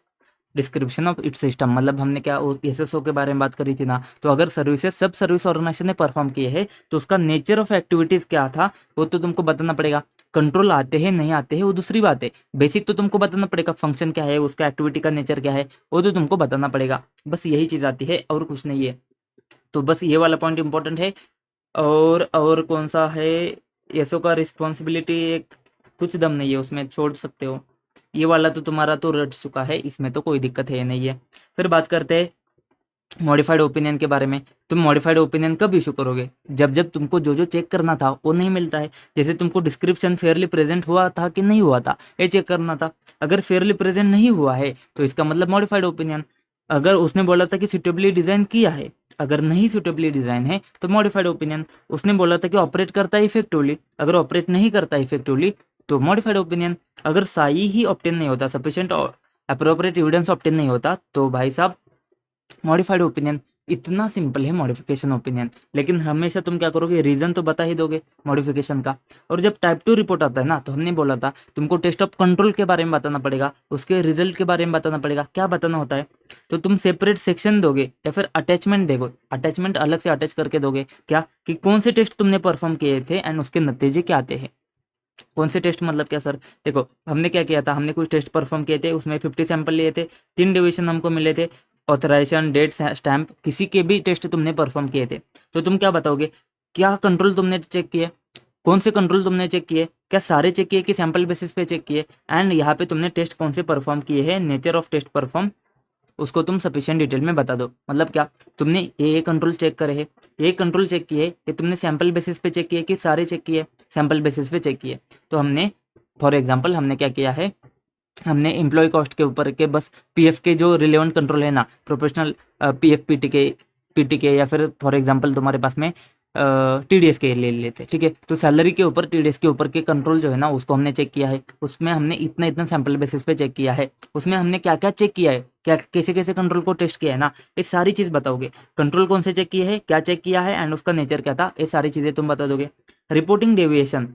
description of its system, मतलब हमने क्या एसएसओ के बारे में बात करी थी ना, तो अगर सर्विसेज सब सर्विस ऑर्गेनाइजेशन ने परफॉर्म किए हैं तो उसका नेचर ऑफ एक्टिविटीज क्या था वो तो तुमको बताना पड़ेगा। कंट्रोल आते हैं नहीं आते हैं वो दूसरी बात है, बेसिक तो तुमको बताना पड़ेगा, फंक्शन क्या है, उसका एक्टिविटी का नेचर क्या है वो तो तुमको बताना पड़ेगा, बस यही चीज़ आती है और कुछ नहीं है। तो बस ये वाला पॉइंट इंपॉर्टेंट है। और कौन सा है, एसओ का रिस्पॉन्सिबिलिटी एक कुछ दम नहीं है उसमें, छोड़ सकते हो, ये वाला तो तुम्हारा तो रट चुका है, इसमें तो कोई दिक्कत है नहीं है। फिर बात करते हैं मॉडिफाइड ओपिनियन के बारे में। तुम मॉडिफाइड ओपिनियन कब इशू करोगे, जब जब तुमको जो जो चेक करना था वो नहीं मिलता है, जैसे तुमको डिस्क्रिप्शन फेयरली प्रेजेंट हुआ था कि नहीं हुआ था ये चेक करना था, अगर फेयरली प्रेजेंट नहीं हुआ है तो इसका मतलब मॉडिफाइड ओपिनियन, अगर उसने बोला था कि सुटेबली डिजाइन किया है, अगर नहीं सुटेबली डिजाइन है तो मॉडिफाइड ओपिनियन। उसने बोला था कि ऑपरेट करता है इफेक्टिवली, अगर ऑपरेट नहीं करता इफेक्टिवली तो मॉडिफाइड ओपिनियन। अगर साई ही ऑब्टेन नहीं होता, सफिशिएंट अप्रोप्रिएट एविडेंस ऑब्टेन नहीं होता, तो भाई साहब मॉडिफाइड ओपिनियन। इतना सिंपल है मॉडिफिकेशन ओपिनियन। लेकिन हमेशा तुम क्या करोगे, रीजन तो बता ही दोगे मॉडिफिकेशन का। और जब टाइप 2 रिपोर्ट आता है ना, तो हमने बोला था तुमको टेस्ट ऑफ कंट्रोल के बारे में बताना पड़ेगा, उसके रिजल्ट के बारे में बताना पड़ेगा। क्या बताना होता है, तो तुम सेपरेट सेक्शन दोगे या फिर अटैचमेंट दोगे, अटैचमेंट अलग से अटैच करके दोगे। क्या कि कौन से टेस्ट तुमने परफॉर्म किए थे एंड उसके नतीजे क्या आते हैं। कौन से टेस्ट मतलब क्या सर, देखो हमने क्या किया था, हमने कुछ टेस्ट परफॉर्म किए थे, उसमें 50 सैंपल लिए थे, 3 डिवीजन हमको मिले थे, ऑथराइजेशन, डेट स्टैंप, किसी के भी टेस्ट तुमने परफॉर्म किए थे। तो तुम क्या बताओगे, क्या कंट्रोल तुमने चेक किए, कौन से कंट्रोल तुमने चेक किए, क्या सारे चेक किए कि सैंपल बेसिस पे चेक किए, एंड यहाँ पे तुमने टेस्ट कौन से परफॉर्म किए हैं, नेचर ऑफ टेस्ट परफॉर्म, उसको तुम सफिशिएंट डिटेल में बता दो। मतलब क्या, तुमने ये कंट्रोल चेक करे है, ये कंट्रोल चेक किए, ये तुमने सैंपल बेसिस पे चेक किए कि सारे चेक किए, सैंपल बेसिस पे चेक किए। तो हमने फॉर एग्जांपल हमने क्या किया है, हमने एम्प्लॉय कॉस्ट के ऊपर के बस पीएफ के जो रिलेवेंट कंट्रोल है ना, प्रोफेशनल पीएफ पीटी के या फिर फॉर एग्जांपल तुम्हारे पास में टीडीएस के ले लेते, ठीक है। तो सैलरी के ऊपर टीडीएस के ऊपर के कंट्रोल जो है ना, उसको हमने चेक किया है, उसमें हमने इतना इतना सैंपल बेसिस पे चेक किया है, उसमें हमने क्या क्या चेक किया है, क्या कैसे कैसे कंट्रोल को टेस्ट किया है ना, ये सारी चीज़ बताओगे। कंट्रोल कौन से चेक किए है, क्या चेक किया है एंड उसका नेचर क्या था, ये सारी चीज़ें तुम बता दोगे। रिपोर्टिंग डेविएशन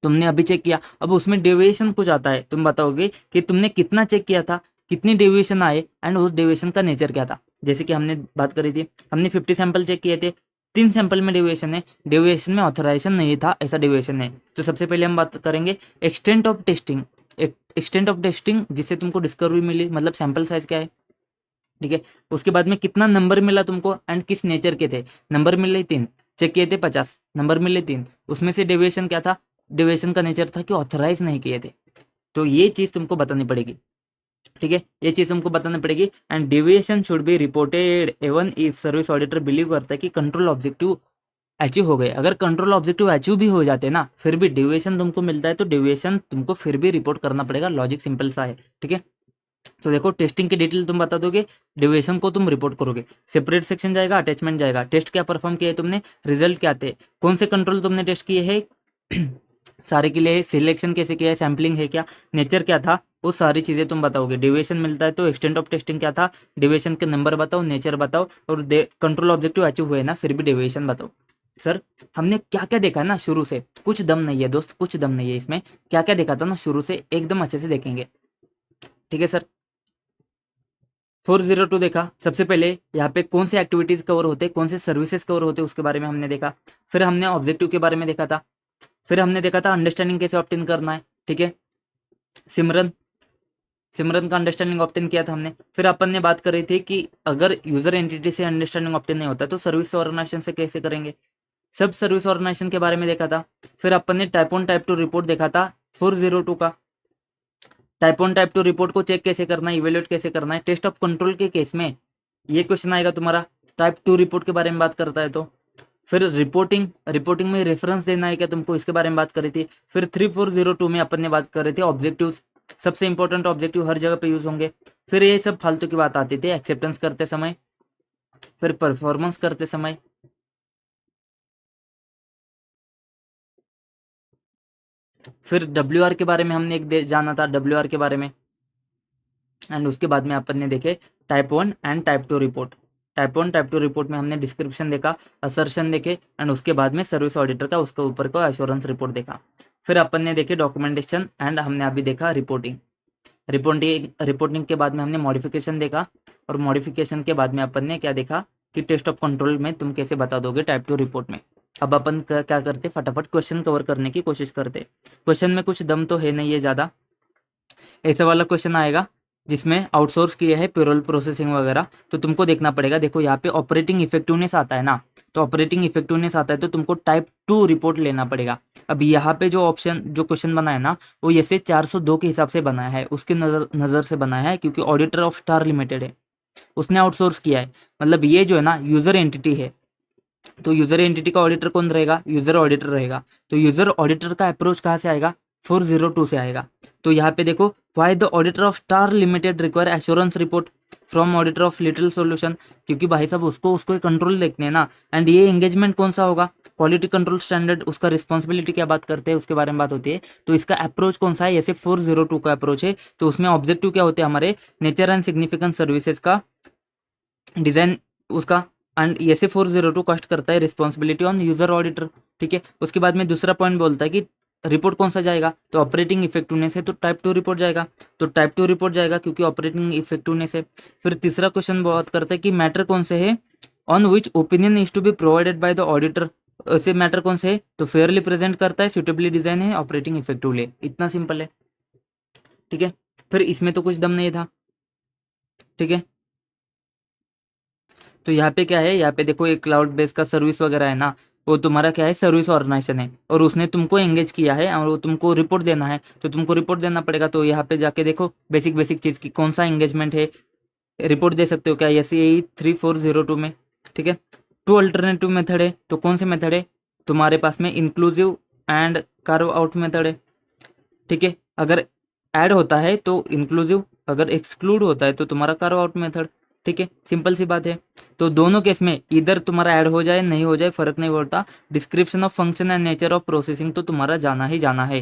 तुमने अभी चेक किया, अब उसमें डेविएशन कुछ आता है, तुम बताओगे कि तुमने कितना चेक किया था, कितनी डेविएशन आए एंड उस डेविएशन का नेचर क्या था। जैसे कि हमने बात करी थी, हमने 50 सैंपल चेक किए थे, 3 सैंपल में डेविएशन है, डेविएशन में ऑथराइजेशन नहीं था, ऐसा डेविएशन है। तो सबसे पहले हम बात करेंगे extent of testing. Extent of testing जिससे तुमको डिस्कवरी मिली, मतलब सैंपल साइज क्या है, ठीक है। उसके बाद में कितना नंबर मिला तुमको एंड किस नेचर के थे, नंबर मिले 3, चेक किए थे 50, नंबर मिले 3, उसमें से डेविएशन क्या था, डेविएशन का नेचर था कि ऑथराइज नहीं किए थे। तो ये चीज़ तुमको बतानी पड़ेगी, ठीक है, ये चीज़ तुमको बतानी पड़ेगी। And deviation should be reported even if service auditor believe करता है कि कंट्रोल ऑब्जेक्टिव अचीव हो गए। अगर कंट्रोल ऑब्जेक्टिव अचीव भी हो जाते ना, फिर भी डेविएशन तुमको मिलता है, तो डेविएशन तुमको फिर भी रिपोर्ट करना पड़ेगा। लॉजिक सिंपल सा है, ठीक है। तो देखो टेस्टिंग की डिटेल तुम बता दोगे, डेविएशन को तुम रिपोर्ट करोगे, सेपरेट सेक्शन जाएगा, अटैचमेंट जाएगा, टेस्ट क्या परफॉर्म किया है तुमने, रिजल्ट क्या थे, कौन से कंट्रोल तुमने टेस्ट किए हैं सारे के लिए, सिलेक्शन कैसे किया है, सैम्पलिंग है क्या, नेचर क्या था, वो सारी चीज़ें तुम बताओगे। डेविएशन मिलता है तो एक्सटेंट ऑफ टेस्टिंग क्या था, डेविएशन के नंबर बताओ, नेचर बताओ, और कंट्रोल ऑब्जेक्टिव अचीव हुए ना, फिर भी डेविएशन बताओ। सर हमने क्या क्या देखा है ना शुरू से, कुछ दम नहीं है दोस्त, कुछ दम नहीं है इसमें, क्या क्या देखा था ना शुरू से, एकदम अच्छे से देखेंगे, ठीक है सर। 402 देखा, सबसे पहले यहाँ पे कौन से एक्टिविटीज कवर होते, कौन से सर्विसेज कवर होते, उसके बारे में हमने देखा। फिर हमने ऑब्जेक्टिव के बारे में देखा था, फिर हमने देखा था अंडरस्टैंडिंग कैसे ऑप्टेन करना है, ठीक है। सिमरन सिमरन का अंडरस्टैंडिंग ऑप्टेन किया था हमने। फिर अपन ने बात करी थी कि अगर यूजर एंटिटी से अंडरस्टैंडिंग ऑप्टेन नहीं होता तो सर्विस ऑर्गेनाइजेशन से कैसे करेंगे, सब सर्विस ऑर्गेनाइजेशन के बारे में देखा था। फिर अपन ने टाइप 1 टाइप 2 रिपोर्ट देखा था 402 का, टाइप 1 टाइप 2 रिपोर्ट को चेक कैसे करना है, इवेल्युएट कैसे करना है। टेस्ट ऑफ कंट्रोल के केस में ये क्वेश्चन आएगा तुम्हारा, टाइप 2 रिपोर्ट के बारे में बात करता है तो। फिर रिपोर्टिंग, रिपोर्टिंग में रेफरेंस देना है क्या तुमको, इसके बारे में बात करी थी। फिर 3402 में अपन ने बात करी थी ऑब्जेक्टिव्स, सबसे इंपॉर्टेंट ऑब्जेक्टिव हर जगह पे यूज होंगे। फिर ये सब फालतू की बात आती थी एक्सेप्टेंस करते समय, फिर परफॉर्मेंस करते समय, फिर WR के बारे में हमने जाना था, WR के बारे में। एंड उसके बाद में अपन ने देखे type 1 and type 2 report. Type 1 type 2 report में हमने डिस्क्रिप्शन देखा, असर्शन देखे, एंड उसके बाद में सर्विस ऑडिटर का उसके ऊपर का एश्योरेंस रिपोर्ट देखा। फिर अपन ने देखे डॉक्यूमेंटेशन एंड हमने अभी देखा रिपोर्टिंग। रिपोर्टिंग के बाद में हमने मॉडिफिकेशन देखा, और मॉडिफिकेशन के बाद में अपन ने क्या देखा कि टेस्ट ऑफ कंट्रोल में तुम कैसे बता दोगे टाइप 2 रिपोर्ट में। अब अपन क्या करते, फटाफट क्वेश्चन कवर करने की कोशिश करते। क्वेश्चन में कुछ दम तो है नहीं है ज़्यादा, ऐसा वाला क्वेश्चन आएगा जिसमें आउटसोर्स किया है पेरोल प्रोसेसिंग वगैरह, तो तुमको देखना पड़ेगा। देखो यहाँ पे ऑपरेटिंग इफेक्टिवनेस आता है ना, तो ऑपरेटिंग इफेक्टिवनेस आता है तो तुमको टाइप 2 रिपोर्ट लेना पड़ेगा। अब यहाँ पे जो ऑप्शन जो क्वेश्चन बना है ना, वो ऐसे 402 के हिसाब से बनाया है, उसके नज़र से बनाया है, क्योंकि ऑडिटर ऑफ स्टार लिमिटेड है, उसने आउटसोर्स किया है। मतलब ये जो है ना यूजर एंटिटी है, तो यूजर एंटिटी का ऑडिटर कौन रहेगा, यूजर ऑडिटर रहेगा। तो यूजर ऑडिटर का अप्रोच कहाँ से आएगा, 402 से आएगा। तो यहाँ पे देखो, why the auditor of star limited require assurance report, from auditor of little solution, क्योंकि भाई साहब उसको कंट्रोल देखने हैं ना। एंड ये एंगेजमेंट कौन सा होगा, क्वालिटी कंट्रोल स्टैंडर्ड, उसका रिस्पॉन्सिबिलिटी क्या बात करते हैं उसके बारे में बात होती है। तो इसका अप्रोच कौन सा है, ऐसे 402 का अप्रोच है। तो उसमें ऑब्जेक्टिव क्या होते हैं हमारे, नेचर एंड सिग्निफिकेंट सर्विसेज का डिजाइन उसका, एंड ऐसे 402 कॉस्ट करता है रिस्पॉन्सिबिलिटी ऑन यूजर ऑडिटर। ठीक है, उसके बाद में दूसरा पॉइंट बोलता है कि रिपोर्ट कौन सा जाएगा, तो ऑपरेटिंग इफेक्टिवनेस है तो टाइप 2 रिपोर्ट जाएगा, तो टाइप 2 रिपोर्ट जाएगा क्योंकि ऑपरेटिंग इफेक्टिवनेस है। फिर तीसरा क्वेश्चन बात करता है कि मैटर कौन से है, on which opinion is to be provided by the auditor, ऐसे मैटर कौन से है, तो फेयरली प्रेजेंट करता है, सुटेबली डिजाइन है, ऑपरेटिंग इफेक्टिवली, इतना सिंपल है। ठीक है, फिर इसमें तो कुछ दम नहीं था। ठीक है, तो यहाँ पे क्या है, यहाँ पे देखो एक क्लाउड बेस का सर्विस वगैरह है ना, वो तुम्हारा क्या है, सर्विस ऑर्गेनाइजेशन है, और उसने तुमको एंगेज किया है और वो तुमको रिपोर्ट देना है, तो तुमको रिपोर्ट देना पड़ेगा। तो यहाँ पे जाके देखो बेसिक बेसिक चीज़ की कौन सा एंगेजमेंट है, रिपोर्ट दे सकते हो क्या, ऐसे 3402 में। ठीक है, टू अल्टरनेटिव मेथड है, तो कौन से मेथड है तुम्हारे पास में, inclusive and carve out method है। ठीक है, अगर ऐड होता है तो इंक्लूसिव, अगर एक्सक्लूड होता है तो तुम्हारा कार्व आउट मेथड। ठीक है, सिंपल सी बात है। तो दोनों केस में इधर तुम्हारा ऐड हो जाए नहीं हो जाए फर्क नहीं पड़ता, description of function and nature of processing तो तुम्हारा जाना ही जाना है।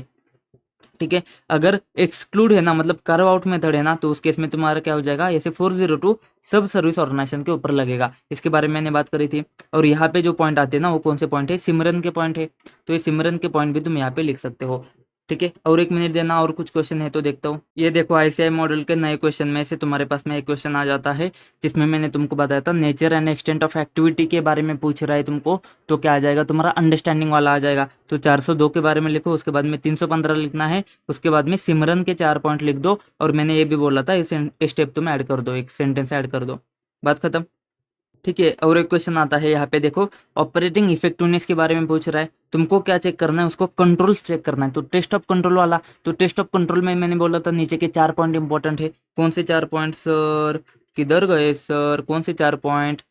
ठीक है, अगर एक्सक्लूड है ना, मतलब कार्व आउट मेथड है ना, तो उस केस में तुम्हारा क्या हो जाएगा, ऐसे 402 सब सर्विस ऑर्गेनाइजेशन के ऊपर लगेगा, इसके बारे में मैंने बात करी थी। और यहाँ पे जो पॉइंट आते हैं ना, वो कौन से पॉइंट है, सिमरन के पॉइंट है, तो ये सिमरन के पॉइंट भी तुम यहाँ पे लिख सकते हो। ठीक है, और 1 मिनट देना, और कुछ क्वेश्चन है तो देखता हूँ। ये देखो आईसीआई मॉडल के नए क्वेश्चन में से तुम्हारे पास में एक क्वेश्चन आ जाता है, जिसमें मैंने तुमको बताया था nature and extent of activity के बारे में पूछ रहा है तुमको, तो क्या आ जाएगा तुम्हारा, अंडरस्टैंडिंग वाला आ जाएगा। तो 402 के बारे में लिखो, उसके बाद में 315 लिखना है, उसके बाद में सिमरन के 4 पॉइंट लिख दो, और मैंने ये भी बोला था इस स्टेप तुम ऐड कर दो, एक सेंटेंस ऐड कर दो, बात खत्म। ठीक है, और एक क्वेश्चन आता है यहाँ पे देखो, ऑपरेटिंग इफेक्टिवनेस के बारे में पूछ रहा है, तुमको क्या चेक करना है, उसको कंट्रोल्स चेक करना है, तो टेस्ट ऑफ कंट्रोल वाला। तो टेस्ट ऑफ कंट्रोल में मैंने बोला था नीचे के 4 पॉइंट इंपॉर्टेंट है, कौन से 4 पॉइंट सर, किधर गए सर, कौन से 4 पॉइंट,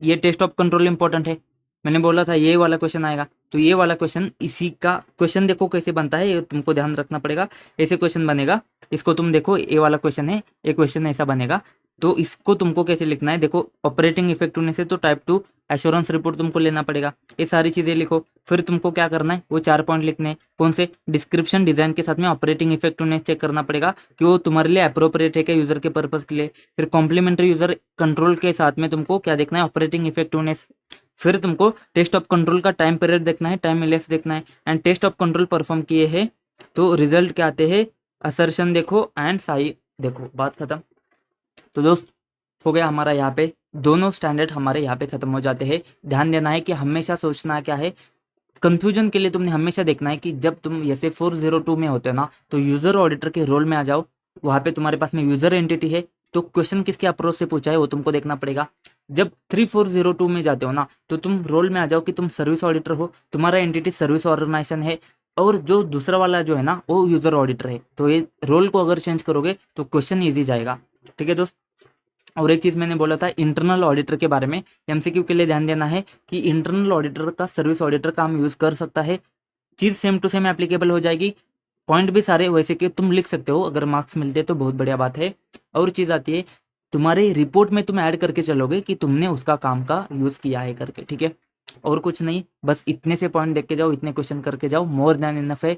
ये टेस्ट ऑफ कंट्रोल इंपॉर्टेंट है, मैंने बोला था ये वाला क्वेश्चन आएगा। तो ये वाला क्वेश्चन, इसी का क्वेश्चन देखो कैसे बनता है, ये तुमको ध्यान रखना पड़ेगा, ऐसे क्वेश्चन बनेगा। इसको तुम देखो, ये वाला क्वेश्चन है, ये क्वेश्चन ऐसा बनेगा, तो इसको तुमको कैसे लिखना है, देखो ऑपरेटिंग इफेक्टिवनेस है तो टाइप 2 एश्योरेंस रिपोर्ट तुमको लेना पड़ेगा, ये सारी चीजें लिखो। फिर तुमको क्या करना है, वो 4 पॉइंट लिखने हैं, कौन से, डिस्क्रिप्शन डिजाइन के साथ में ऑपरेटिंग इफेक्टिवनेस चेक करना पड़ेगा कि वो तुम्हारे लिए अप्रोप्रिएट है क्या यूजर के पर्पज के लिए। फिर कॉम्प्लीमेंट्री यूजर कंट्रोल के साथ में तुमको क्या देखना है, ऑपरेटिंग इफेक्टिवनेस। फिर तुमको टेस्ट ऑफ कंट्रोल का टाइम पीरियड देखना है, टाइम इलेप्स देखना है, and test of control perform किए हैं तो रिजल्ट क्या आते हैं, असर्शन देखो एंड साई देखो, बात खत्म। तो दोस्त हो गया हमारा, यहाँ पे दोनों स्टैंडर्ड हमारे यहाँ पे खत्म हो जाते हैं। ध्यान देना है कि हमेशा सोचना क्या है, कंफ्यूजन के लिए तुमने हमेशा देखना है कि जब तुम ऐसे 402 में होते हो ना, तो यूजर ऑडिटर के रोल में आ जाओ, वहाँ पे तुम्हारे पास में यूजर एंटिटी है, तो क्वेश्चन किसके अप्रोच से पूछा है वो तुमको देखना पड़ेगा। जब 3402 में जाते हो ना, तो तुम रोल में आ जाओ कि तुम सर्विस ऑडिटर हो, तुम्हारा एंटिटी सर्विस ऑर्गेनाइजेशन है, और जो दूसरा वाला जो है ना वो यूजर ऑडिटर है। तो ये रोल को अगर चेंज करोगे तो क्वेश्चन ईजी जाएगा। ठीक है दोस्त, और एक चीज़ मैंने बोला था इंटरनल ऑडिटर के बारे में, एमसीक्यू के लिए ध्यान देना है कि इंटरनल ऑडिटर का सर्विस ऑडिटर काम यूज़ कर सकता है, चीज़ सेम टू सेम एप्लीकेबल हो जाएगी, पॉइंट भी सारे वैसे कि तुम लिख सकते हो, अगर मार्क्स मिलते तो बहुत बढ़िया बात है। और चीज़ आती है तुम्हारे रिपोर्ट में, तुम ऐड करके चलोगे कि तुमने उसका काम का यूज़ किया है करके। ठीक है, और कुछ नहीं, बस इतने से पॉइंट देख के जाओ, इतने क्वेश्चन करके जाओ, मोर देन इनफ है।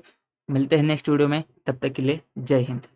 मिलते हैं नेक्स्ट वीडियो में, तब तक के लिए जय हिंद।